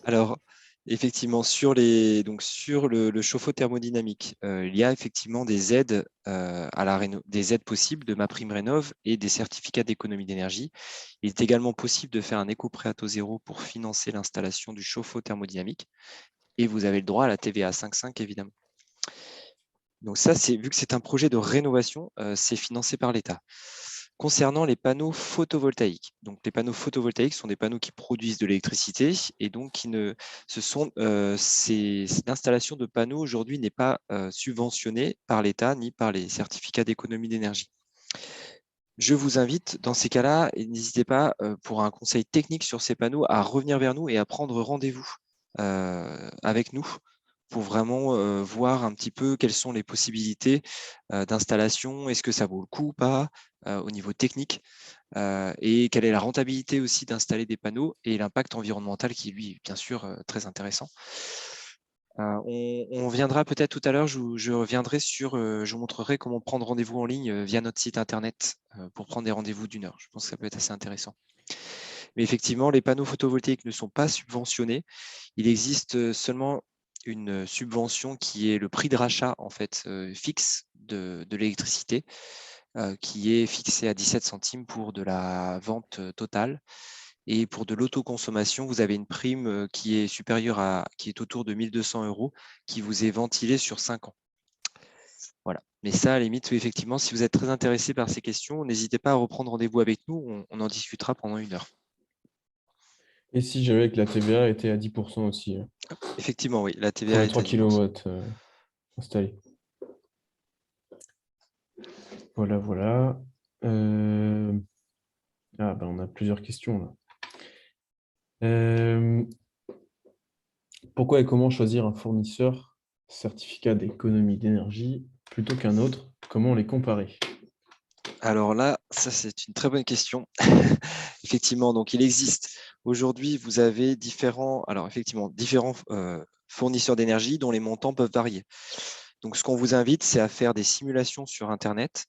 alors effectivement, sur le chauffe-eau thermodynamique, il y a effectivement des aides, des aides possibles de MaPrimeRénov' et des certificats d'économie d'énergie. Il est également possible de faire un éco-prêt à taux zéro pour financer l'installation du chauffe-eau thermodynamique. Et vous avez le droit à la TVA 5,5 évidemment. Donc ça, vu que c'est un projet de rénovation, c'est financé par l'État. Concernant les panneaux photovoltaïques, donc les panneaux photovoltaïques sont des panneaux qui produisent de l'électricité et donc l'installation de panneaux aujourd'hui n'est pas subventionnée par l'État ni par les certificats d'économie d'énergie. Je vous invite dans ces cas-là, et n'hésitez pas pour un conseil technique sur ces panneaux à revenir vers nous et à prendre rendez-vous avec nous pour vraiment voir un petit peu quelles sont les possibilités d'installation, est-ce que ça vaut le coup ou pas au niveau technique, et quelle est la rentabilité aussi d'installer des panneaux et l'impact environnemental qui, lui, est bien sûr très intéressant. On viendra peut-être tout à l'heure, je reviendrai je vous montrerai comment prendre rendez-vous en ligne via notre site internet pour prendre des rendez-vous d'1 heure. Je pense que ça peut être assez intéressant. Mais effectivement, les panneaux photovoltaïques ne sont pas subventionnés. Il existe seulement une subvention qui est le prix de rachat en fait fixe de l'électricité, qui est fixé à 17 centimes pour de la vente totale. Et pour de l'autoconsommation, vous avez une prime qui est supérieure qui est autour de 1 200 €, qui vous est ventilée sur 5 ans. Voilà. Mais ça, à la limite, oui, effectivement, si vous êtes très intéressé par ces questions, n'hésitez pas à reprendre rendez-vous avec nous. On en discutera pendant 1 heure. Et si j'avais que la TVA était à 10% aussi, Effectivement, oui, la pour TVA les est à 3 10%. kW installés. Voilà, voilà. Ah, ben, on a plusieurs questions là. Euh, Pourquoi et comment choisir un fournisseur certificat d'économie d'énergie plutôt qu'un autre? Comment les comparer? Alors là, ça c'est une très bonne question. Effectivement, donc il existe aujourd'hui, vous avez différents fournisseurs d'énergie dont les montants peuvent varier. Donc ce qu'on vous invite, c'est à faire des simulations sur Internet.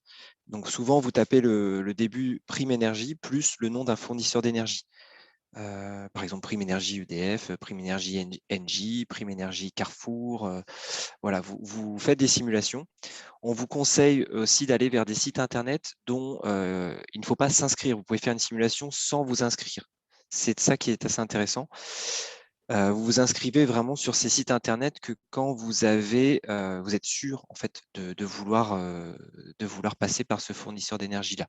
Donc souvent, vous tapez le début prime énergie plus le nom d'un fournisseur d'énergie. Par exemple, prime énergie EDF, prime énergie Engie, prime énergie Carrefour. Voilà, vous faites des simulations. On vous conseille aussi d'aller vers des sites internet dont il ne faut pas s'inscrire. Vous pouvez faire une simulation sans vous inscrire. C'est ça qui est assez intéressant. Vous vous inscrivez vraiment sur ces sites internet que quand vous êtes sûr en fait de vouloir passer par ce fournisseur d'énergie-là.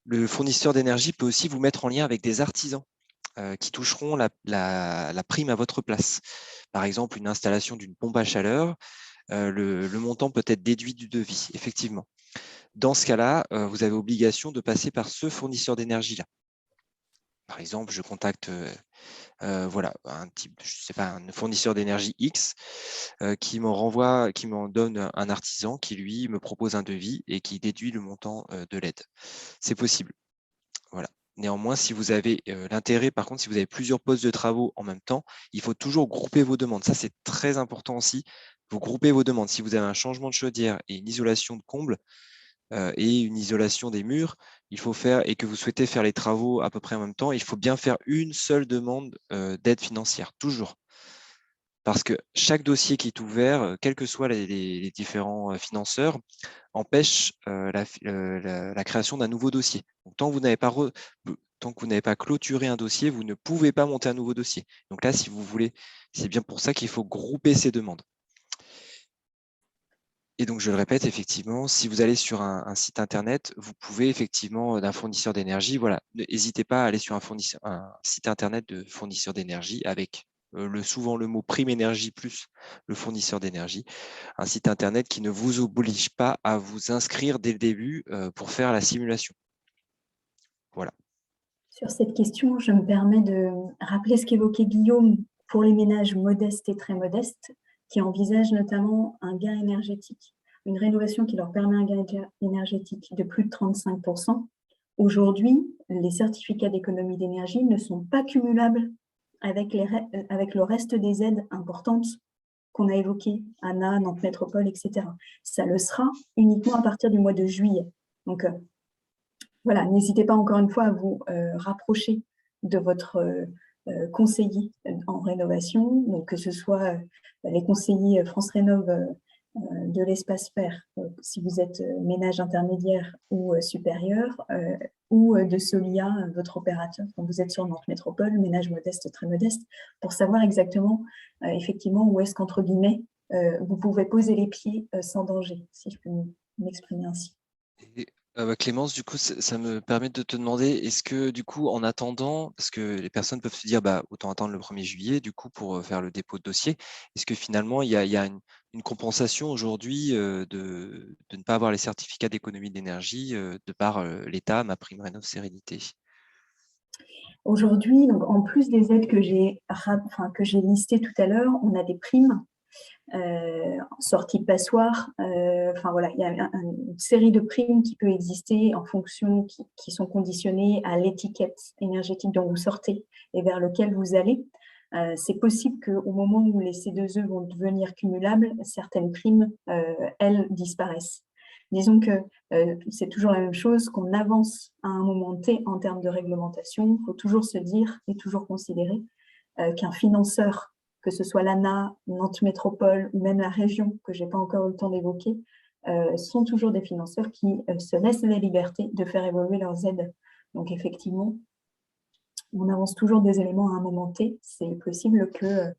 Le fournisseur d'énergie peut aussi vous mettre en lien avec des artisans qui toucheront la prime à votre place. Par exemple, une installation d'une pompe à chaleur, le montant peut être déduit du devis, effectivement. Dans ce cas-là, vous avez obligation de passer par ce fournisseur d'énergie-là. Par exemple, je contacte voilà, un fournisseur d'énergie X qui m'en donne un artisan qui, lui, me propose un devis et qui déduit le montant de l'aide. C'est possible. Voilà. Néanmoins, si vous avez l'intérêt, par contre, si vous avez plusieurs postes de travaux en même temps, il faut toujours grouper vos demandes. Ça, c'est très important aussi. Vous groupez vos demandes. Si vous avez un changement de chaudière et une isolation de comble et une isolation des murs, il faut faire, et que vous souhaitez faire les travaux à peu près en même temps, il faut bien faire une seule demande d'aide financière, toujours. Parce que chaque dossier qui est ouvert, quels que soient les différents financeurs, empêche la création d'un nouveau dossier. Donc, tant que vous n'avez pas clôturé un dossier, vous ne pouvez pas monter un nouveau dossier. Donc là, si vous voulez, c'est bien pour ça qu'il faut grouper ces demandes. Et donc, je le répète, effectivement, si vous allez sur un site internet, vous pouvez effectivement d'un fournisseur d'énergie, voilà, n'hésitez pas à aller sur un site internet de fournisseur d'énergie avec souvent le mot prime énergie plus le fournisseur d'énergie, un site internet qui ne vous oblige pas à vous inscrire dès le début pour faire la simulation. Voilà. Sur cette question, je me permets de rappeler ce qu'évoquait Guillaume pour les ménages modestes et très modestes, qui envisagent notamment un gain énergétique, une rénovation qui leur permet un gain énergétique de plus de 35%. Aujourd'hui, les certificats d'économie d'énergie ne sont pas cumulables avec le reste des aides importantes qu'on a évoquées, ANA, Nantes Métropole, etc. Ça le sera uniquement à partir du mois de juillet. Donc, voilà, n'hésitez pas encore une fois à vous rapprocher de votre conseiller en rénovation, donc que ce soit les conseillers France Rénov de l'espace vert, si vous êtes ménage intermédiaire ou supérieur, ou de Solia, votre opérateur, quand vous êtes sur Nantes Métropole, ménage modeste, très modeste, pour savoir exactement, effectivement, où est-ce qu'entre guillemets, vous pouvez poser les pieds sans danger, si je peux m'exprimer ainsi. Et, Clémence, du coup, ça me permet de te demander, est-ce que du coup, en attendant, parce que les personnes peuvent se dire, bah, autant attendre le 1er juillet, du coup, pour faire le dépôt de dossier, est-ce que finalement, il y a une compensation aujourd'hui de ne pas avoir les certificats d'économie d'énergie de par l'État, MaPrimeRénov' Sérénité? Aujourd'hui, donc en plus des aides que j'ai listées tout à l'heure, on a des primes, sortie de passoire. Enfin voilà, il y a une série de primes qui peut exister en fonction, qui sont conditionnées à l'étiquette énergétique dont vous sortez et vers lequel vous allez. C'est possible qu'au moment où les C2E vont devenir cumulables, certaines primes, elles, disparaissent. Disons que c'est toujours la même chose, qu'on avance à un moment T en termes de réglementation. Il faut toujours se dire et toujours considérer qu'un financeur, que ce soit l'ANA, Nantes Métropole ou même la région, que je n'ai pas encore eu le temps d'évoquer, sont toujours des financeurs qui se laissent la liberté de faire évoluer leurs aides. Donc effectivement, on avance toujours des éléments à un moment T. C'est possible que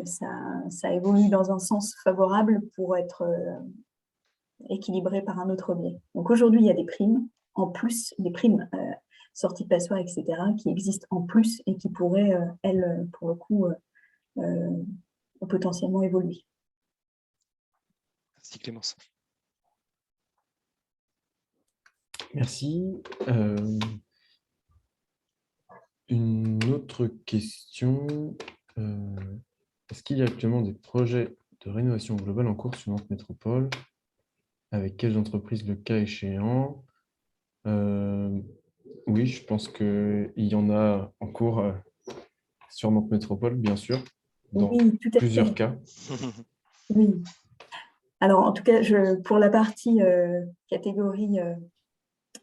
ça évolue dans un sens favorable pour être équilibré par un autre biais. Donc aujourd'hui, il y a des primes, en plus des primes sorties de passoire, etc., qui existent en plus et qui pourraient, elles, pour le coup, potentiellement évoluer. Merci Clémence. Merci. Une autre question. Est-ce qu'il y a actuellement des projets de rénovation globale en cours sur Nantes Métropole? Avec quelles entreprises le cas échéant? Oui, je pense qu'il y en a en cours sur Nantes Métropole, bien sûr, dans Oui, tout à plusieurs fait. cas. Oui. Alors, en tout cas, pour la partie catégorie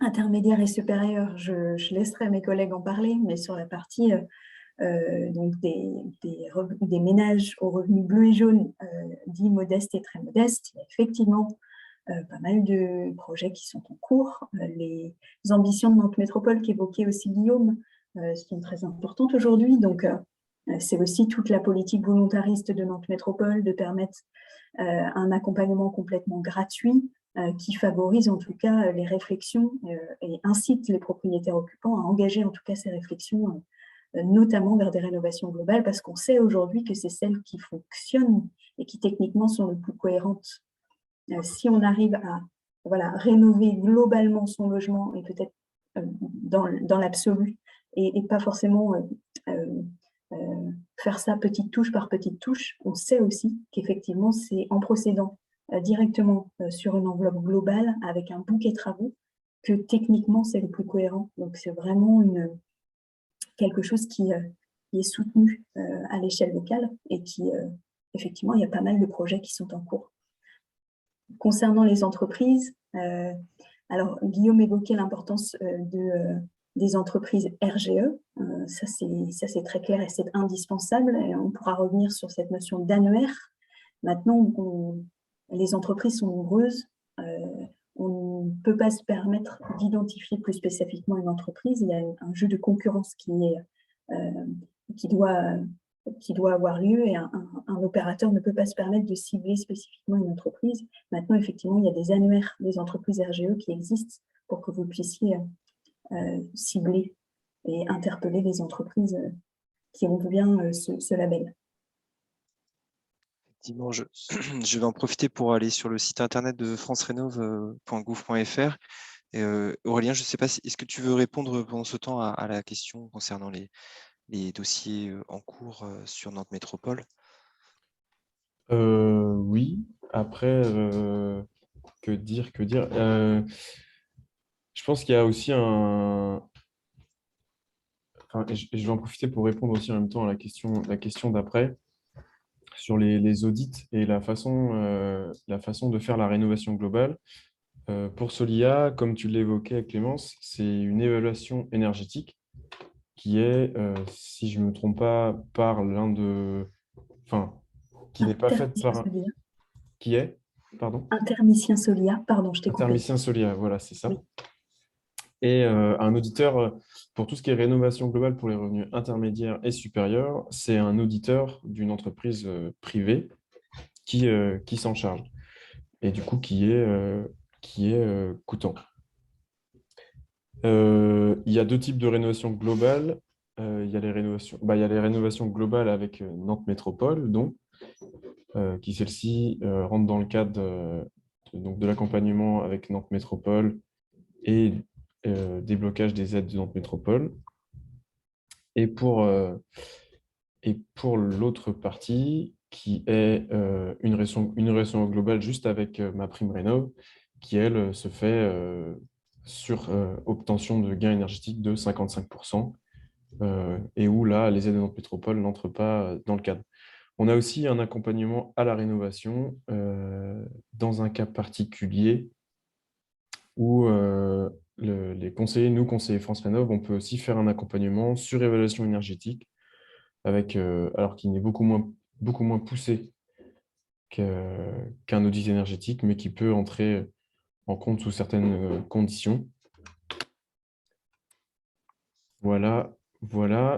intermédiaire et supérieure, je laisserai mes collègues en parler, mais sur la partie donc des ménages aux revenus bleus et jaunes, dits modestes et très modestes, il y a effectivement pas mal de projets qui sont en cours. Les ambitions de Nantes Métropole qu'évoquait aussi Guillaume sont très importantes aujourd'hui. Donc, c'est aussi toute la politique volontariste de Nantes Métropole de permettre un accompagnement complètement gratuit qui favorise en tout cas les réflexions et incite les propriétaires occupants à engager en tout cas ces réflexions, notamment vers des rénovations globales, parce qu'on sait aujourd'hui que c'est celles qui fonctionnent et qui techniquement sont les plus cohérentes. Si on arrive à rénover globalement son logement et peut-être dans l'absolu et pas forcément faire ça petite touche par petite touche, on sait aussi qu'effectivement, c'est en procédant directement sur une enveloppe globale avec un bouquet travaux que techniquement, c'est le plus cohérent. Donc, c'est vraiment quelque chose qui est soutenu à l'échelle locale et qui, effectivement, il y a pas mal de projets qui sont en cours. Concernant les entreprises, alors Guillaume évoquait l'importance des entreprises RGE. Ça, c'est très clair et c'est indispensable. Et on pourra revenir sur cette notion d'annuaire. Maintenant, les entreprises sont nombreuses. On ne peut pas se permettre d'identifier plus spécifiquement une entreprise. Il y a un jeu de concurrence qui doit avoir lieu et un opérateur ne peut pas se permettre de cibler spécifiquement une entreprise. Maintenant, effectivement, il y a des annuaires des entreprises RGE qui existent pour que vous puissiez cibler et interpeller les entreprises qui ont bien ce label. Effectivement, je vais en profiter pour aller sur le site internet de francerénov.gouv.fr. Aurélien, je ne sais pas, est-ce que tu veux répondre pendant ce temps à la question concernant les dossiers en cours sur Nantes Métropole? Oui, après, que dire? Je pense qu'il y a aussi enfin, je vais en profiter pour répondre aussi en même temps à la question d'après sur les audits et la façon de faire la rénovation globale. Pour Solia, comme tu l'évoquais, Clémence, c'est une évaluation énergétique qui est, si je ne me trompe pas, par l'un de... Enfin, qui n'est pas faite par... Qui est? Pardon? Intermicien Solia, pardon, je t'ai coupé. Intermicien Solia, voilà, c'est ça. Oui. Et un auditeur, pour tout ce qui est rénovation globale pour les revenus intermédiaires et supérieurs, c'est un auditeur d'une entreprise privée qui s'en charge et du coup qui est coûtant. Il y a deux types de rénovation globale. Il y a les rénovations globales avec Nantes Métropole, donc, qui celle-ci rentre dans le cadre donc de l'accompagnement avec Nantes Métropole et déblocage des aides de Nantes Métropole. Et pour l'autre partie, qui est une rénovation globale juste avec ma prime rénov, qui, elle, se fait sur obtention de gains énergétiques de 55%, et où là, les aides de Nantes Métropole n'entrent pas dans le cadre. On a aussi un accompagnement à la rénovation dans un cas particulier où les conseillers, nous, conseillers France Rénov, on peut aussi faire un accompagnement sur évaluation énergétique, alors qu'il est beaucoup moins poussé qu'un audit énergétique, mais qui peut entrer en compte sous certaines conditions. Voilà.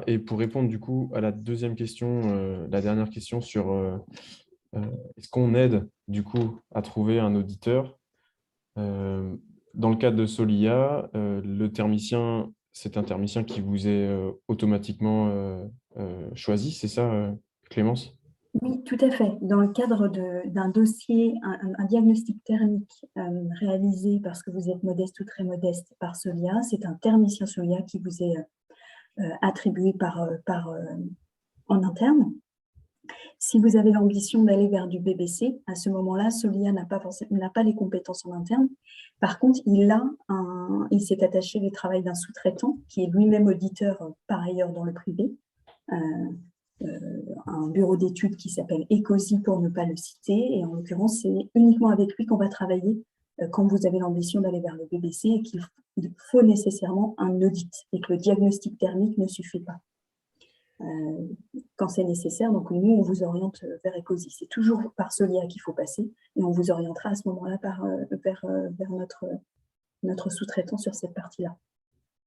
Et pour répondre du coup à la deuxième question, la dernière question sur est-ce qu'on aide du coup à trouver un auditeur? Dans le cadre de Solia, le thermicien, c'est un thermicien qui vous est automatiquement choisi, c'est ça, Clémence? Oui, tout à fait. Dans le cadre d'un dossier, un diagnostic thermique réalisé parce que vous êtes modeste ou très modeste par Solia, c'est un thermicien Solia qui vous est attribués en interne. Si vous avez l'ambition d'aller vers du BBC, à ce moment-là, Solia n'a pas les compétences en interne. Par contre, il s'est attaché le travail d'un sous-traitant qui est lui-même auditeur par ailleurs dans le privé, un bureau d'études qui s'appelle ECOSI pour ne pas le citer. Et en l'occurrence, c'est uniquement avec lui qu'on va travailler quand vous avez l'ambition d'aller vers le BBC et qu'il faut nécessairement un audit et que le diagnostic thermique ne suffit pas. Quand c'est nécessaire, donc nous, on vous oriente vers ECOSI. C'est toujours par Solia qu'il faut passer et on vous orientera à ce moment-là vers notre sous-traitant sur cette partie-là.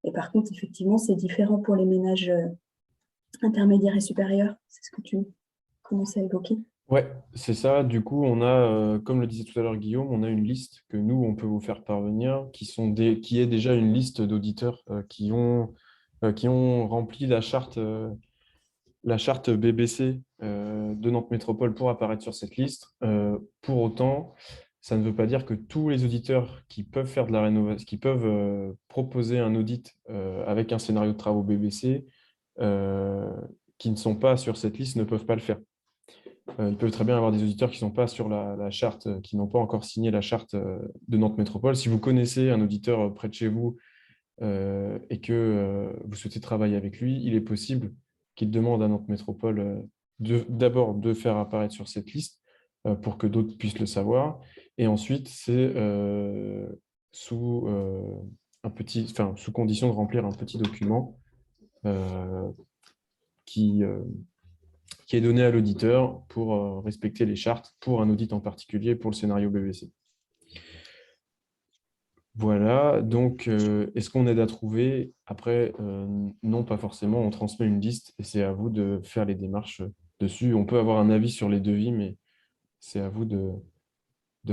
Et par contre, effectivement, c'est différent pour les ménages intermédiaires et supérieurs. C'est ce que tu commençais à évoquer. Ouais, c'est ça. Du coup, on a, comme le disait tout à l'heure Guillaume, on a une liste que nous, on peut vous faire parvenir, qui est déjà une liste d'auditeurs qui ont rempli la charte BBC de Nantes Métropole pour apparaître sur cette liste. Pour autant, ça ne veut pas dire que tous les auditeurs qui peuvent faire de la rénovation, qui peuvent proposer un audit avec un scénario de travaux BBC, qui ne sont pas sur cette liste, ne peuvent pas le faire. Ils peuvent très bien avoir des auditeurs qui ne sont pas sur la charte, qui n'ont pas encore signé la charte de Nantes Métropole. Si vous connaissez un auditeur près de chez vous et que vous souhaitez travailler avec lui, il est possible qu'il demande à Nantes Métropole d'abord de faire apparaître sur cette liste pour que d'autres puissent le savoir. Et ensuite, c'est sous condition de remplir un petit document qui est donné à l'auditeur pour respecter les chartes pour un audit en particulier pour le scénario BBC. Voilà, donc est-ce qu'on aide à trouver? Après, non, pas forcément, on transmet une liste et c'est à vous de faire les démarches dessus. On peut avoir un avis sur les devis, mais c'est à vous de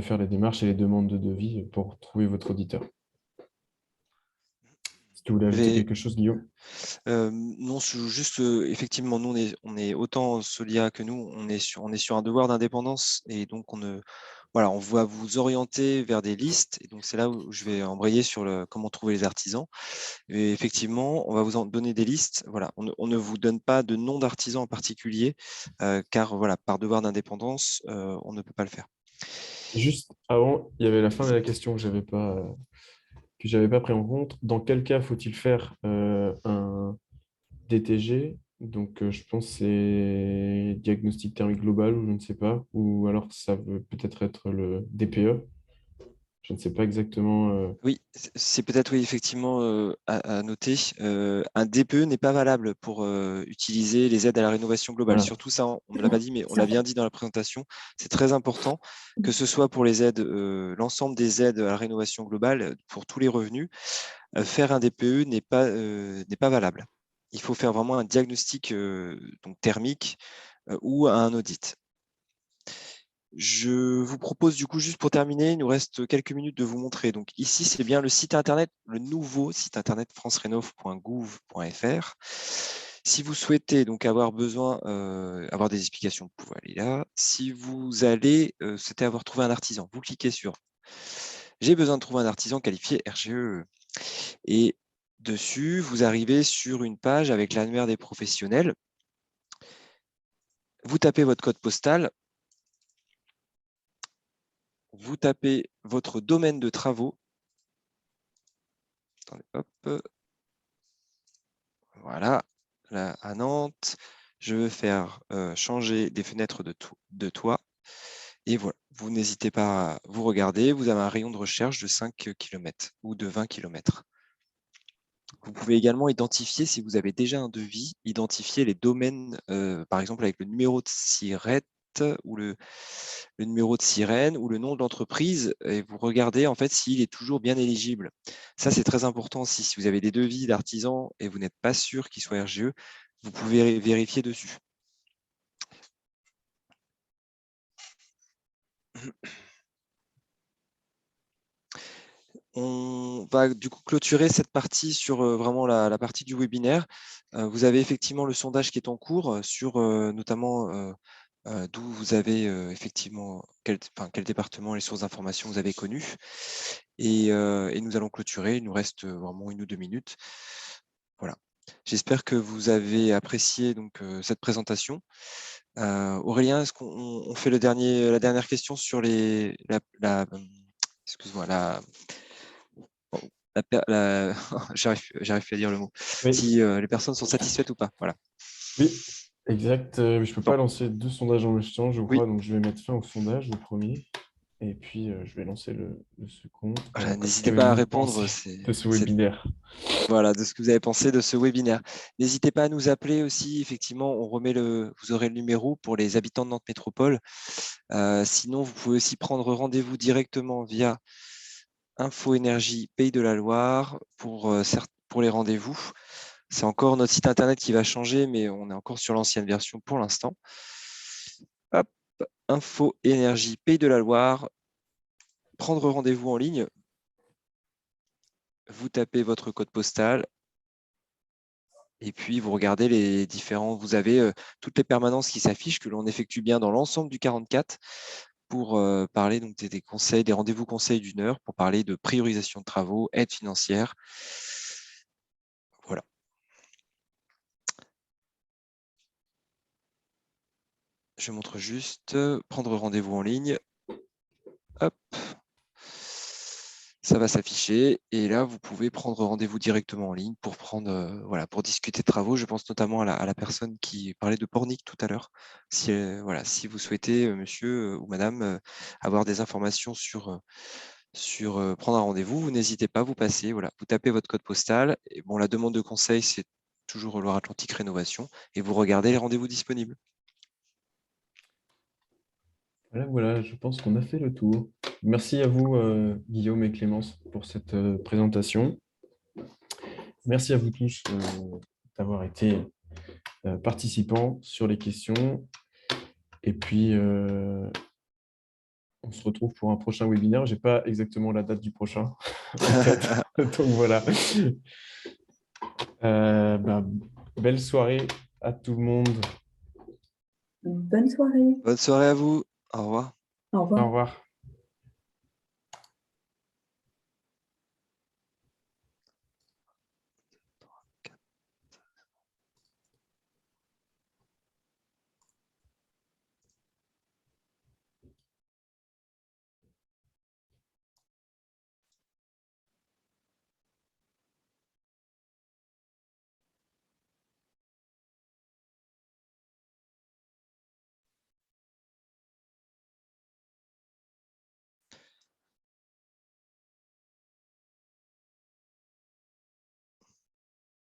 faire les démarches et les demandes de devis pour trouver votre auditeur. Si tu voulais ajouter quelque chose, Guillaume? Non, juste effectivement, nous on est autant Solia que nous, on est sur un devoir d'indépendance et donc voilà, on va vous orienter vers des listes et donc c'est là où je vais embrayer sur comment trouver les artisans. Et effectivement, on va vous en donner des listes. Voilà, on ne vous donne pas de nom d'artisan en particulier car voilà, par devoir d'indépendance, on ne peut pas le faire. Juste avant, il y avait la fin de la question que j'avais pas pris en compte. Dans quel cas faut-il faire un DTG? Donc, je pense que c'est diagnostic thermique global ou je ne sais pas. Ou alors, ça veut peut-être être le DPE. Je ne sais pas exactement. Oui, c'est peut-être oui, effectivement à noter. Un DPE n'est pas valable pour utiliser les aides à la rénovation globale. Voilà. Surtout ça, on ne l'a pas dit, mais on l'a bien dit dans la présentation. C'est très important que ce soit pour les aides, l'ensemble des aides à la rénovation globale pour tous les revenus. Faire un DPE n'est pas valable. Il faut faire vraiment un diagnostic donc thermique ou un audit. Je vous propose du coup, juste pour terminer, il nous reste quelques minutes de vous montrer. Donc ici, c'est bien le site internet, le nouveau site internet francerénov.gouv.fr. Si vous souhaitez donc avoir des explications, vous pouvez aller là. Si vous allez, c'était avoir trouvé un artisan, vous cliquez sur « J'ai besoin de trouver un artisan qualifié RGE ». Et dessus, vous arrivez sur une page avec l'annuaire des professionnels. Vous tapez votre code postal. Vous tapez votre domaine de travaux. Attendez, hop. Voilà, là à Nantes. Je veux faire changer des fenêtres de toit. Et voilà, vous n'hésitez pas à vous regarder. Vous avez un rayon de recherche de 5 km ou de 20 km. Vous pouvez également identifier, si vous avez déjà un devis, identifier les domaines, par exemple avec le numéro de SIRET ou le numéro de sirène ou le nom de l'entreprise et vous regardez en fait s'il est toujours bien éligible. Ça, c'est très important aussi. Si vous avez des devis d'artisans et vous n'êtes pas sûr qu'il soit RGE, vous pouvez vérifier dessus. On va du coup clôturer cette partie sur vraiment la partie du webinaire. Vous avez effectivement le sondage qui est en cours sur notamment d'où vous avez effectivement quel département, les sources d'information vous avez connues. Et nous allons clôturer. Il nous reste vraiment 1 ou 2 minutes. Voilà. J'espère que vous avez apprécié donc, cette présentation. Aurélien, est-ce qu'on fait la dernière question sur excuse-moi, j'arrive plus à dire le mot. Oui, Si les personnes sont satisfaites ou pas. Voilà. oui, exact. Je ne peux Bon, pas lancer 2 sondages en même temps, je oui, crois, donc je vais mettre fin au sondage, le premier, et puis je vais lancer le second. voilà, Alors, n'hésitez pas à qu'avez-vous répondre. pensé de ce webinaire? Voilà, de ce que vous avez pensé de ce webinaire. N'hésitez pas à nous appeler aussi. Effectivement, vous aurez le numéro pour les habitants de Nantes Métropole. Sinon, vous pouvez aussi prendre rendez-vous directement via Info Énergie Pays de la Loire pour les rendez-vous. C'est encore notre site internet qui va changer, mais on est encore sur l'ancienne version pour l'instant. Hop, Info Énergie Pays de la Loire. Prendre rendez-vous en ligne. Vous tapez votre code postal. Et puis, vous regardez les différents. Vous avez toutes les permanences qui s'affichent, que l'on effectue bien dans l'ensemble du 44 pour parler donc, des conseils, des rendez-vous conseils d'1 heure pour parler de priorisation de travaux, aide financière. Voilà. Je montre juste prendre rendez-vous en ligne. Hop. Ça va s'afficher et là, vous pouvez prendre rendez-vous directement en ligne pour pour discuter de travaux. Je pense notamment à la personne qui parlait de Pornic tout à l'heure. Si vous souhaitez, monsieur ou madame, avoir des informations sur prendre un rendez-vous, vous n'hésitez pas, vous passez, voilà, vous tapez votre code postal. Et bon, la demande de conseil, c'est toujours Loire-Atlantique Rénovation et vous regardez les rendez-vous disponibles. Voilà, je pense qu'on a fait le tour. Merci à vous, Guillaume et Clémence, pour cette présentation. Merci à vous tous d'avoir été participants sur les questions. Et puis, on se retrouve pour un prochain webinaire. Je n'ai pas exactement la date du prochain. Donc voilà. Belle soirée à tout le monde. Bonne soirée. Bonne soirée à vous. Au revoir. Au revoir. Au revoir.